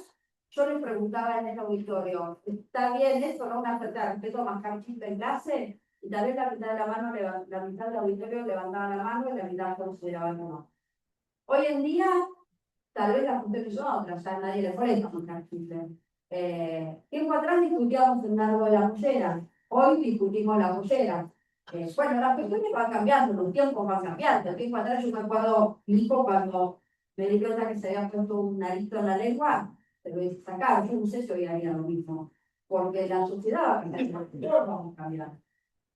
yo les preguntaba en el auditorio, ¿está bien eso, no? Una falta de respeto más canchita en clase, y tal vez la mitad de la mano, la mitad del auditorio levantaba la mano y la mitad consideraban no. Hoy en día, tal vez las cuestiones son otras, ya nadie le molesta con canchita. Tiempo atrás discutíamos el largo de la pollera, hoy discutimos la pollera. Bueno, las cuestiones van cambiando, los tiempos van cambiando. El tiempo atrás yo me acuerdo, mi hijo cuando me di cuenta que se había puesto un arito en la lengua, se lo hice sacar. Yo no sé si hoy haría lo mismo, porque la sociedad va cambiando, todos vamos a cambiar.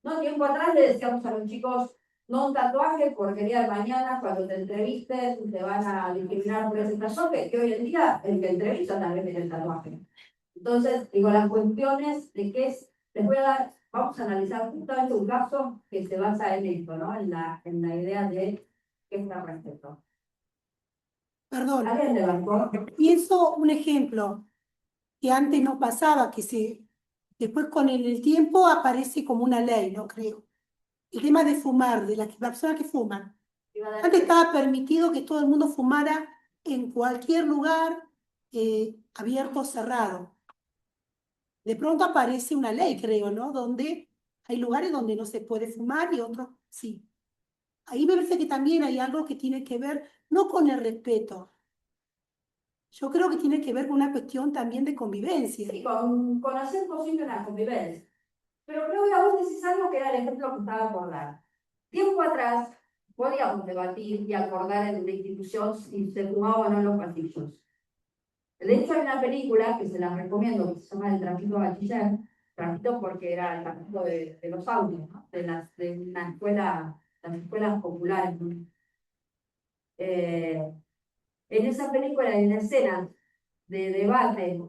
No, tiempo atrás le decíamos a los chicos, no un tatuaje, porque el día de mañana, cuando te entrevistes, te van a discriminar por ese tatuaje, que hoy en día el que entrevista también tiene el tatuaje. Entonces, digo, las cuestiones de qué es, les voy a dar, vamos a analizar justamente un caso que se basa en esto, ¿no? En la idea de qué es el respeto. Perdón, ¿Alguien levantó? pienso un ejemplo que antes no pasaba, después con el tiempo aparece como una ley, no creo. El tema de fumar, de las personas que fuman. Antes estaba permitido que todo el mundo fumara en cualquier lugar abierto o cerrado. De pronto aparece una ley, creo, ¿no? Donde hay lugares donde no se puede fumar y otros sí. Ahí me parece que también hay algo que tiene que ver, no con el respeto. Yo creo que tiene que ver con una cuestión también de convivencia. Sí, con hacer posible una convivencia. Pero creo que vos decís algo que era el ejemplo que estaba por dar. Tiempo atrás podíamos debatir y acordar en la institución si se fumaba o no en los pasillos. De hecho, hay una película que se la recomiendo, que se llama El Trafito Bachiller, Trafito porque era el trafito de los autos, ¿no? de una escuela, las escuelas populares, ¿no? En esa película hay una escena de debate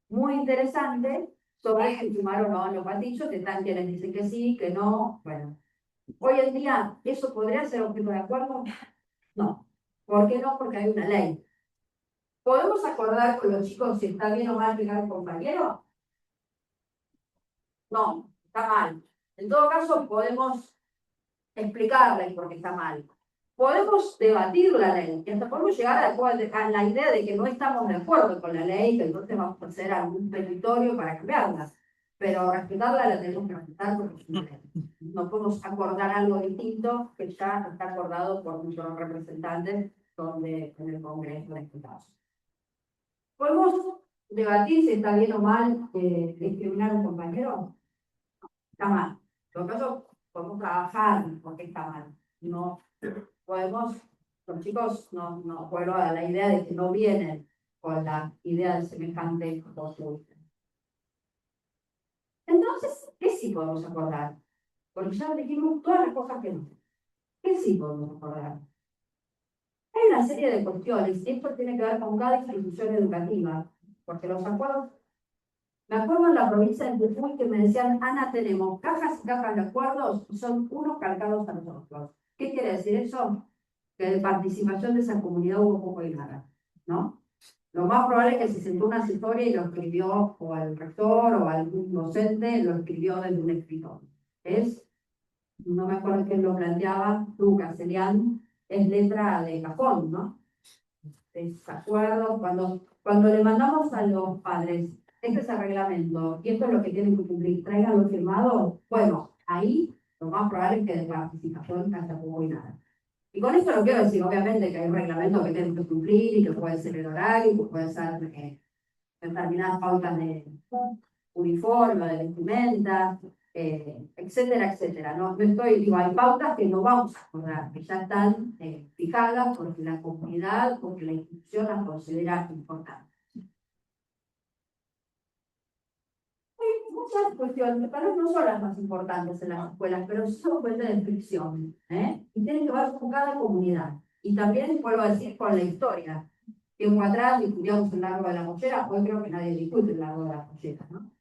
muy interesante sobre si fumar o no en los pasillos, que están quienes dicen que sí, que no. Bueno, hoy en día, ¿eso podría ser objeto de acuerdo? No. ¿Por qué no? Porque hay una ley. ¿Podemos acordar con los chicos si está bien o mal pegar a un compañero? No, está mal. En todo caso, podemos explicarles por qué está mal. Podemos debatir la ley, y hasta podemos llegar a la idea de que no estamos de acuerdo con la ley, que entonces vamos a hacer algún petitorio para cambiarla. Pero respetarla la tenemos que respetar porque es una ley. No podemos acordar algo distinto que ya está acordado por nuestros representantes en el Congreso de Diputados. ¿Podemos debatir si está bien o mal discriminar a un compañero? Está mal. En todo caso, podemos trabajar porque está mal. No podemos, los chicos no vuelvo a la idea de que no vienen con la idea de semejante postura. Entonces, ¿qué sí podemos acordar? Porque ya dijimos todas las cosas que no. ¿Qué sí podemos acordar? Hay una serie de cuestiones, y esto tiene que ver con cada institución educativa, porque los acuerdos. Me acuerdo en la provincia de Jujuy que me decían, Ana, tenemos cajas y cajas de acuerdos, y son unos calcados a los otros. ¿Qué quiere decir eso? Que de participación de esa comunidad hubo poco y nada, ¿no? Lo más probable es que se sentó una asesoría y lo escribió o el rector o algún docente, lo escribió desde un escritor. No me acuerdo quién lo planteaba, Lucas Elian, es letra de cajón, ¿no? Desacuerdo, cuando le mandamos a los padres, este es el reglamento, y esto es lo que tienen que cumplir, tráiganlo firmado, bueno, ahí lo más probable es que de participación hasta poco y nada. Y con esto no quiero decir, obviamente, que hay un reglamento que tienen que cumplir y que puede ser el horario, que puede ser determinadas pautas de uniforme, de vestimenta, etcétera, etcétera. No digo, hay pautas que no vamos a acordar, que ya están fijadas porque la comunidad, porque la institución las considera importantes. Hay muchas cuestiones, tal vez no son las más importantes en las escuelas, pero sí son fuentes de fricción, y tienen que ver con cada comunidad. Y también, vuelvo a decir, con la historia. Tiempo atrás discutíamos el largo de la mollera, hoy creo que nadie discute el largo de la mollera, ¿no?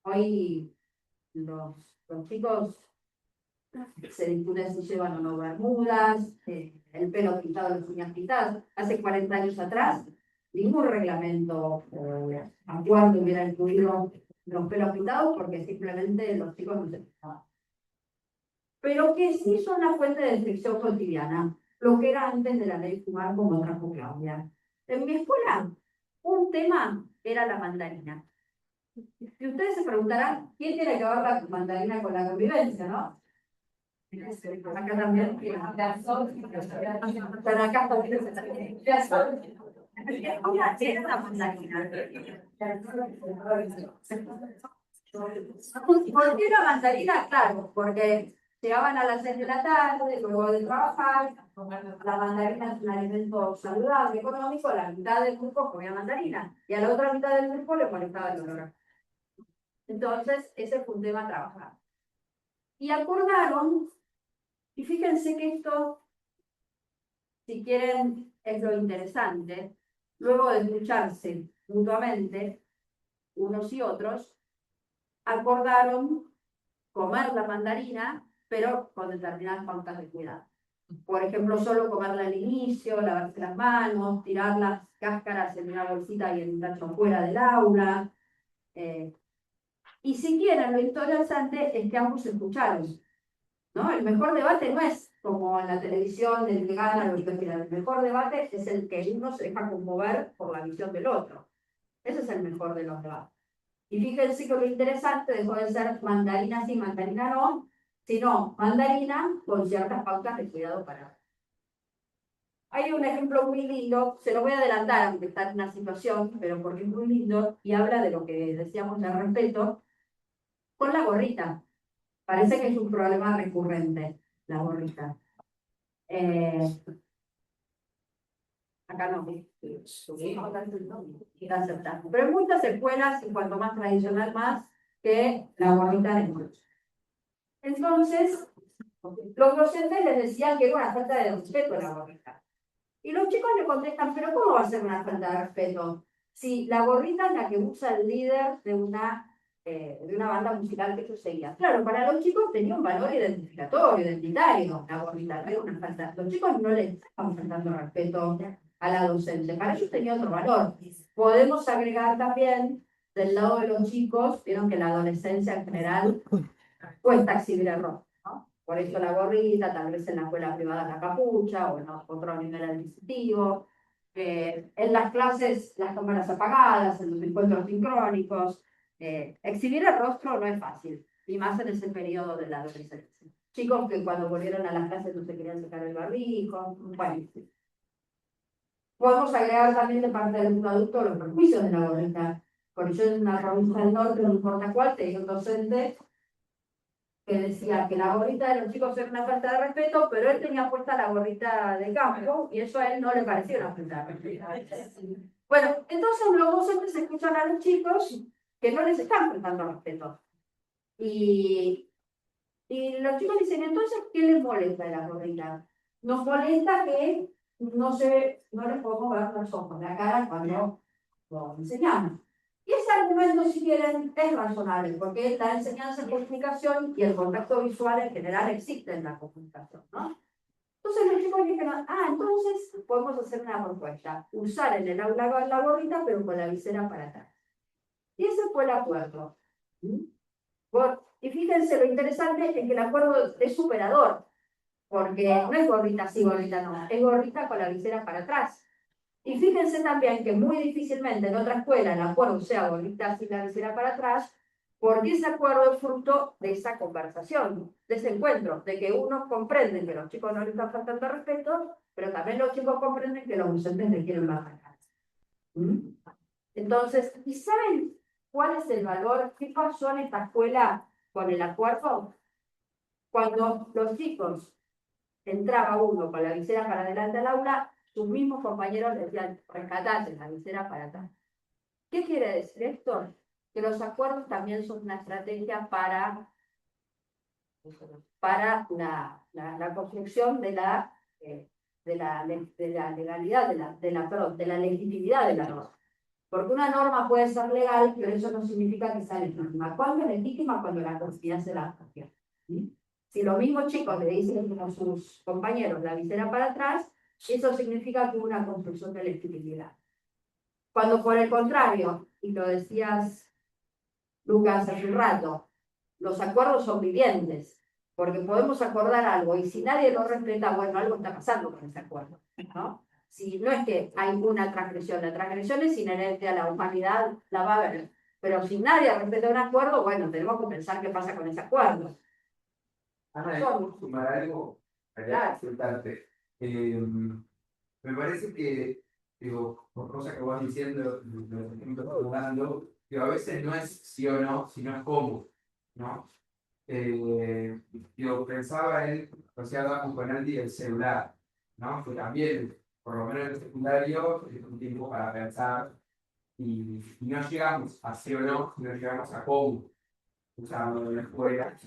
Hoy los chicos se discuten si llevan o no bermudas, el pelo pintado, las uñas pintadas. Hace 40 años atrás, ningún reglamento acuerdo hubiera incluido los pelos pintados porque simplemente los chicos no se pintaban. Pero que sí son una fuente de fricción cotidiana, lo que era antes de la ley Fumar, como trajo Claudia. En mi escuela, un tema era la mandarina. Y ustedes se preguntarán, ¿quién tiene que ver la mandarina con la convivencia, no? Acá también. Pero acá también. Era la mandarina. ¿Por qué la mandarina? Claro, porque llegaban a las 6 de la tarde, luego de trabajar, la mandarina es un alimento saludable, económico, la mitad del grupo comía mandarina, y a la otra mitad del grupo le molestaba el olor. Entonces, ese fue un tema a trabajar. Y acordaron, y fíjense que esto, si quieren, es lo interesante, luego de escucharse mutuamente, unos y otros, acordaron comer la mandarina, pero con determinadas pautas de cuidado. Por ejemplo, solo comerla al inicio, lavarse las manos, tirar las cáscaras en una bolsita y en un tacho fuera del aula. Y si quieren, lo interesante es que ambos se escucharon, ¿no? El mejor debate no es como en la televisión del que gana, lo que quiera. El mejor debate es el que uno se deja conmover por la visión del otro. Ese es el mejor de los debates. Y fíjense que lo interesante dejó de ser mandarina sí, mandarina no, sino mandarina con ciertas pautas de cuidado para. Hay un ejemplo muy lindo, se lo voy a adelantar aunque está en una situación, pero porque es muy lindo y habla de lo que decíamos de respeto, con la gorrita. Parece que es un problema recurrente, la gorrita. Acá no, pero en muchas escuelas, y cuanto más tradicional más, que la gorrita de noche. Entonces, los docentes les decían que era una falta de respeto a la gorrita. Y los chicos le contestan, pero ¿cómo va a ser una falta de respeto? Si la gorrita es la que usa el líder de una banda musical que ellos seguían. Claro, para los chicos tenía un valor identificatorio, identitario, la gorrita, no era una falta. Los chicos no les estaban faltando respeto a la docente. Para ellos tenía otro valor. Podemos agregar también del lado de los chicos, vieron que la adolescencia en general cuesta exhibir el rostro, ¿no? Por eso la gorrita, tal vez en la escuela privada la capucha, o en otro nivel adquisitivo. En las clases, las cámaras apagadas, en los encuentros sincrónicos. Exhibir el rostro no es fácil, y más en ese periodo de la adolescencia. Chicos que cuando volvieron a las clases no se querían sacar el barbijo. Bueno, podemos agregar también de parte del mundo adulto los prejuicios de la gorrita. Por yo en una provincia del norte, no importa cuál, tenía un docente que decía que la gorrita de los chicos era una falta de respeto, pero él tenía puesta la gorrita de campo y eso a él no le parecía una falta de respeto. Bueno, entonces los docentes escuchan a los chicos que no les están faltando respeto. Y los chicos dicen, entonces, ¿qué les molesta de la gorrita? Nos molesta que no les podemos ver los ojos, la cara cuando lo enseñamos. Y ese argumento, si quieren, es razonable, porque la enseñanza es comunicación y el contacto visual en general existe en la comunicación, ¿no? Entonces los chicos dijeron, entonces podemos hacer una propuesta, usar en el aula la gorrita, pero con la visera para atrás. Y ese fue el acuerdo. Y fíjense, lo interesante es que el acuerdo es superador, porque no es gorrita sí, gorrita no, es gorrita con la visera para atrás. Y fíjense también que muy difícilmente en otra escuela el acuerdo sea gorrita sin la visera para atrás, porque ese acuerdo es fruto de esa conversación, de ese encuentro, de que unos comprenden que los chicos no les están faltando respeto, pero también los chicos comprenden que los docentes requieren más alcance. Entonces, ¿y saben cuál es el valor? ¿Qué pasó en esta escuela con el acuerdo? Cuando los chicos entraba uno con la visera para adelante al aula, sus mismos compañeros le decían, rescatate la visera para atrás. ¿Qué quiere decir esto? Que los acuerdos también son una estrategia para la construcción de la legalidad, de la legitimidad de la norma. Porque una norma puede ser legal, pero eso no significa que sea legítima. ¿Cuándo es legítima? Cuando la comunidad se la asocia. Si los mismos chicos le dicen a sus compañeros la visera para atrás, eso significa que hubo una construcción de legitimidad. Cuando por el contrario, y lo decías Lucas hace un rato, los acuerdos son vivientes, porque podemos acordar algo y si nadie lo respeta, bueno, algo está pasando con ese acuerdo, ¿no? Si no es que hay una transgresión, la transgresión es inherente a la humanidad, la va a haber, pero si nadie respeta un acuerdo, bueno, tenemos que pensar qué pasa con ese acuerdo. Ana, sumar algo allá, consultarte. Me parece que, digo, por cosas que vas diciendo, los ejemplos que vas dando, digo, a veces no es sí o no, sino es cómo, ¿no? Yo pensaba en, o sea, hablamos con Andy del celular, ¿no? Que también, por lo menos en el secundario, es un tiempo para pensar y no llegamos a sí o no, sino llegamos a cómo usarlo en la escuela.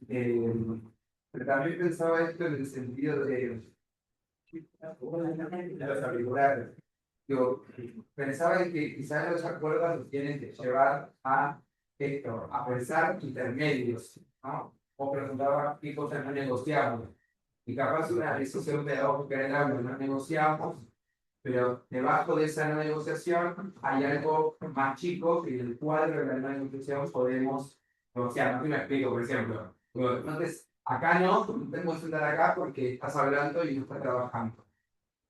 Pero también pensaba esto en el sentido de los auriculares. Yo pensaba en que quizás los acuerdos nos tienen que llevar a esto, a pensar intermedios, ¿no? O preguntaba qué cosas no negociamos. Y capaz una decisión pedagógica en el aula no negociamos, pero debajo de esa no negociación hay algo más chico que en el cuadro de la no negociación podemos negociar. No me explico, por ejemplo. Entonces, acá no tengo que sentar acá porque estás hablando y no estás trabajando.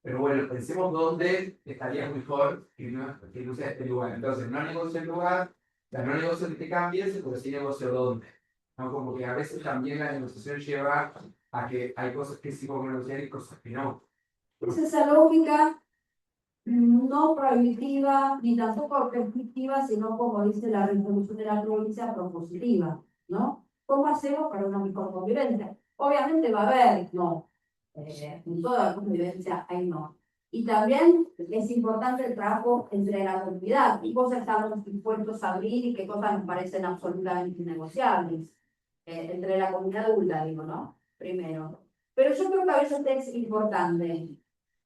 Pero bueno, pensemos dónde estaría mejor que no sea este lugar. Entonces, no negocio el lugar, no negocio que te cambies, pero sí negocio dónde. ¿No? Como que a veces también la negociación lleva a que hay cosas que sí podemos negociar y cosas que no. Es esa lógica no prohibitiva ni tampoco restrictiva, sino como dice la resolución de la provincia, propositiva, ¿no? ¿Cómo hacemos para una mejor convivencia? Obviamente va a haber no, en toda convivencia hay no. Y también es importante el trabajo entre la comunidad, qué cosas estamos dispuestos a abrir y qué cosas nos parecen absolutamente innegociables. Entre la comunidad adulta, digo, ¿no? Primero. Pero yo creo que a veces es importante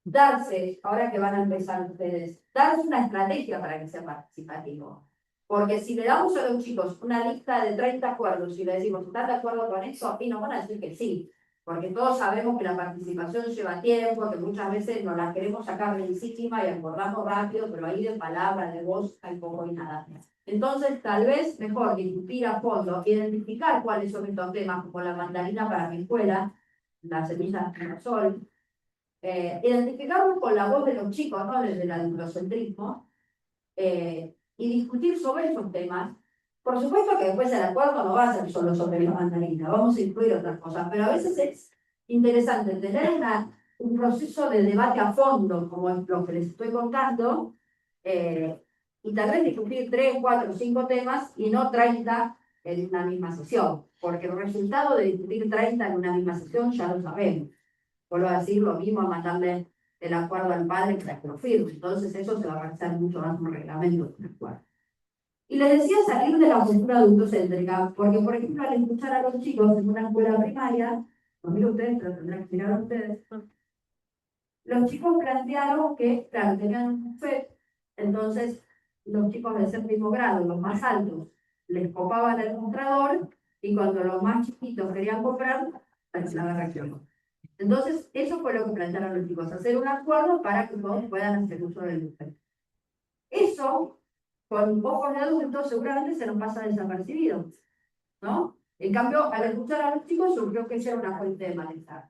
darse, ahora que van a empezar ustedes, darse una estrategia para que sea participativo. Porque si le damos a los chicos una lista de 30 acuerdos y le decimos, ¿están de acuerdo con eso? Y nos van a decir que sí. porque todos sabemos que la participación lleva tiempo, que muchas veces nos la queremos sacar de encima y acordamos rápido, pero ahí de palabra, de voz, hay poco y nada. Entonces, tal vez mejor discutir a fondo, identificar cuáles son estos temas, como la mandarina para mi escuela, la semilla de sol, identificarlos con la voz de los chicos, no desde el adultocentrismo, y discutir sobre esos temas. Por supuesto que después el acuerdo no va a ser solo sobre la mandarina, vamos a incluir otras cosas, pero a veces es interesante tener un proceso de debate a fondo, como es lo que les estoy contando, y tal vez discutir 3, 4, 5 temas y no 30 en una misma sesión, porque el resultado de discutir 30 en una misma sesión ya lo sabemos. Vuelvo a decir lo mismo, a mandarle el acuerdo al padre para que lo firme. Entonces eso se va a pasar mucho más un reglamento que un acuerdo. Y les decía salir de la postura adultocéntrica, porque por ejemplo al escuchar a los chicos en una escuela primaria, lo miro ustedes, pero tendrán que mirar ustedes, los chicos plantearon que, claro, tenían un FED, entonces los chicos del séptimo grado, los más altos, les copaban el mostrador, y cuando los más chiquitos querían comprar, la reacción. Entonces, eso fue lo que plantearon los chicos, hacer un acuerdo para que todos puedan hacer uso del buffet. Eso, con ojos de adultos, seguramente se nos pasa desapercibido, ¿no? En cambio, al escuchar a los chicos, surgió que esa era una fuente de malestar.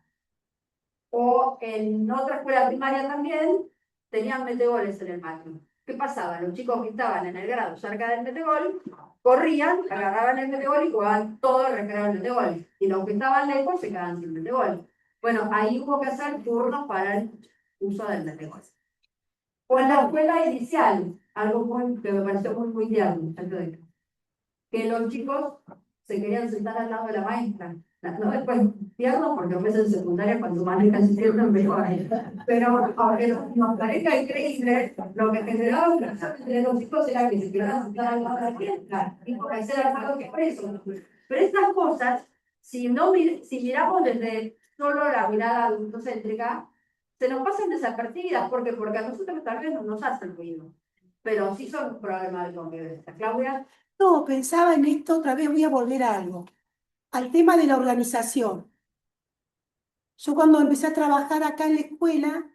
O en otra escuela primaria también, tenían metegoles en el patio. ¿Qué pasaba? Los chicos que estaban en el grado cerca del metegol, corrían, agarraban el metegol y jugaban todo el recreo del metegol. Y los que estaban lejos se quedaban sin metegol. Bueno, ahí hubo que hacer turnos para el uso del metegol. O en la escuela inicial, algo que me pareció muy tierno, que los chicos se querían sentar al lado de la maestra. No después tierno, porque después en secundaria cuando manejan se sientan mejor. Pero aunque nos parezca increíble, lo que generaba fricción entre los chicos era que se querían sentar al lado de la maestra. Y por ser algo que por eso. Pero estas cosas, si miramos desde solo la mirada adultocéntrica, se nos pasan desapercibidas. ¿Por qué? Porque a nosotros tal vez no nos hacen ruido. Pero sí son un problema de convivencia. Claudia. No, pensaba en esto, otra vez voy a volver a algo, al tema de la organización. Yo cuando empecé a trabajar acá en la escuela,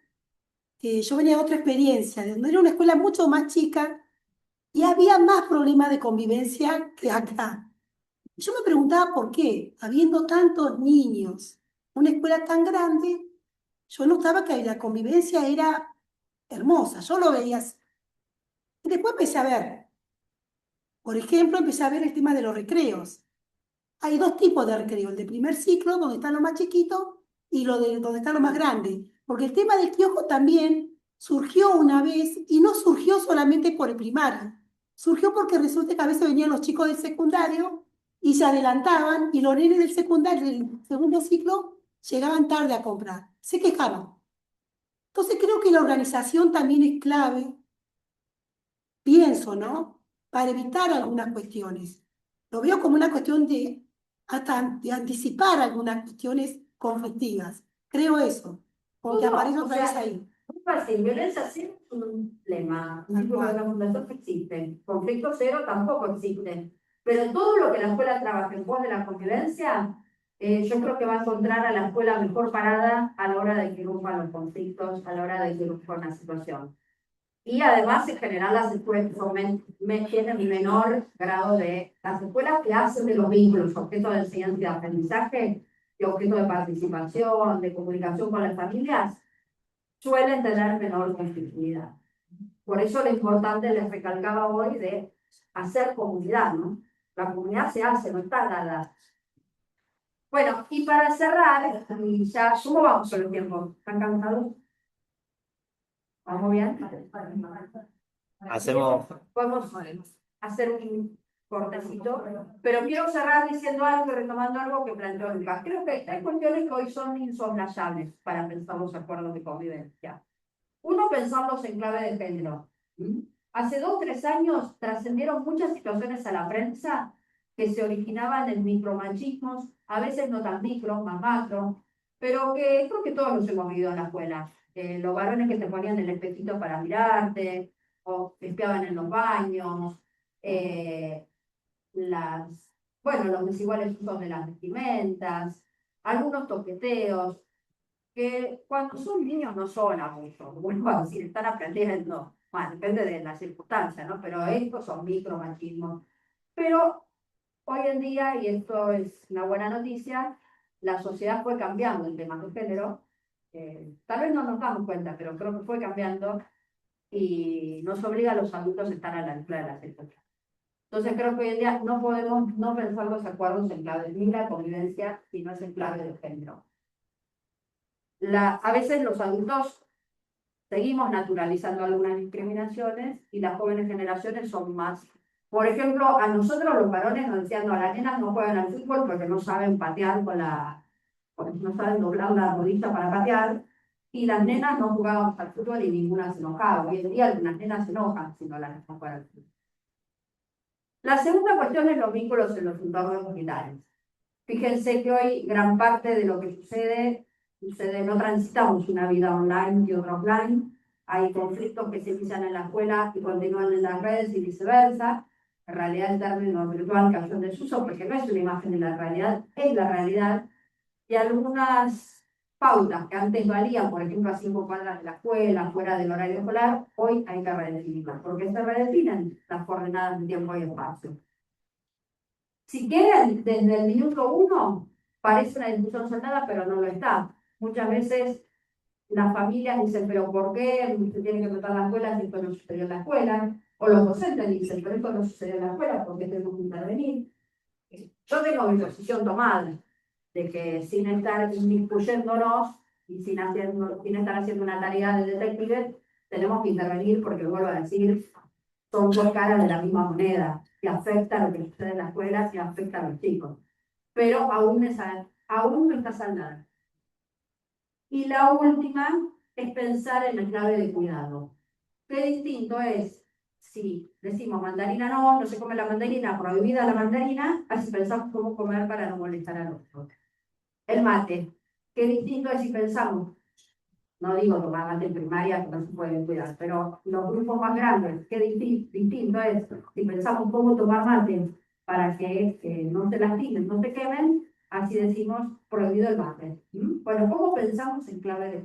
yo venía de otra experiencia, de donde era una escuela mucho más chica y había más problemas de convivencia que acá. Yo me preguntaba por qué, habiendo tantos niños, una escuela tan grande, yo notaba que la convivencia era hermosa, yo lo veía así. Y después empecé a ver, por ejemplo, empecé a ver el tema de los recreos. Hay dos tipos de recreo, el de primer ciclo, donde están los más chiquitos, y lo de donde están los más grandes. Porque el tema del kiosco también surgió una vez, y no surgió solamente por el primario. Surgió porque resulta que a veces venían los chicos del secundario y se adelantaban, y los nenes del secundario, del segundo ciclo, llegaban tarde a comprar. Se quejaban. Entonces creo que la organización también es clave, pienso, ¿no? Para evitar algunas cuestiones. Lo veo como una cuestión hasta de anticipar algunas cuestiones conflictivas. Creo eso, porque aparece otra vez ahí. Muy fácil, violencia cero es un lema, un tipo de la fundación que existe. Conflicto cero tampoco existe. Pero todo lo que la escuela trabaja en pos de la convivencia, yo creo que va a encontrar a la escuela mejor parada a la hora de que irrumpan los conflictos, a la hora de que irrumpa una situación. Y además, en general, las escuelas tienen un menor grado de... Las escuelas que hacen de los vínculos objeto de enseñanza y de aprendizaje y objeto de participación, de comunicación con las familias, suelen tener menor conflictividad. Por eso lo importante, les recalcaba hoy, de hacer comunidad, ¿no? La comunidad se hace, no está dada. Bueno, y para cerrar, ya, ¿cómo vamos con el tiempo? ¿Están cansados? ¿Vamos bien? Hacemos. Podemos hacer un cortecito, pero quiero cerrar diciendo algo, retomando algo que planteó Lucas. Creo que hay cuestiones que hoy son insoslayables para pensar los acuerdos de convivencia. Uno, pensarlos en clave de género. Hace 2 o 3 años trascendieron muchas situaciones a la prensa que se originaban en micromachismos, a veces no tan micro, más macro, pero que creo que todos los hemos vivido en la escuela. Los varones que te ponían el espejito para mirarte, o espiaban en los baños, los desiguales usos de las vestimentas, algunos toqueteos, que cuando son niños no son abusos, vuelvo a decir, están aprendiendo, bueno, depende de las circunstancias, ¿no? Pero estos son micromachismos. Pero hoy en día, y esto es una buena noticia, la sociedad fue cambiando en temas de género. Tal vez no nos damos cuenta, pero creo que fue cambiando y nos obliga a los adultos a estar a la altura de las circunstancias. Entonces creo que hoy en día no podemos no pensar los acuerdos en clave de la convivencia, sino es en clave de género. A veces los adultos seguimos naturalizando algunas discriminaciones y las jóvenes generaciones son más. Por ejemplo, a nosotros los varones nos decían, no, las nenas no juegan al fútbol porque no saben patear porque no saben doblar la rodilla para patear, y las nenas no jugábamos al fútbol y ninguna se enojaba. Hoy en día algunas nenas se enojan si no las dejan jugar al fútbol. La segunda cuestión es los vínculos en los entornos digitales. Fíjense que hoy gran parte de lo que sucede, no transitamos una vida online y otra offline. Hay conflictos que se inician en la escuela y continúan en las redes y viceversa. En realidad el término virtual cayó en desuso porque no es una imagen de la realidad, es la realidad. Y algunas pautas que antes valían, por ejemplo, a 5 cuadras de la escuela, fuera del horario escolar, hoy hay que redefinirlas, porque se redefinen las coordenadas de tiempo y espacio. Si quieren, desde el minuto 1, parece una discusión saldada, pero no lo está. Muchas veces las familias dicen, pero ¿por qué se tiene que meter a la escuela si esto no sucedió en la escuela? O los docentes dicen, pero esto no sucedió en la escuela, ¿por qué tenemos que intervenir? Yo tengo mi posición tomada, de que sin estar inmiscuyéndonos y sin estar haciendo una tarea de detective, tenemos que intervenir porque, vuelvo a decir, son dos caras de la misma moneda, que afecta a lo que sucede en la escuela, que afecta a los chicos. Pero aún no está saldada. Y la última es pensar en la clave de cuidado. Qué distinto es si decimos mandarina no se come la mandarina, prohibida la mandarina, así pensamos cómo comer para no molestar al otro. El mate. Qué distinto es si pensamos, no digo tomar mate en primaria, que no se pueden cuidar, pero los grupos más grandes, qué distinto es si pensamos cómo tomar mate para que no se lastimen, no se quemen, así decimos prohibido el mate. Bueno, ¿cómo pensamos en clave de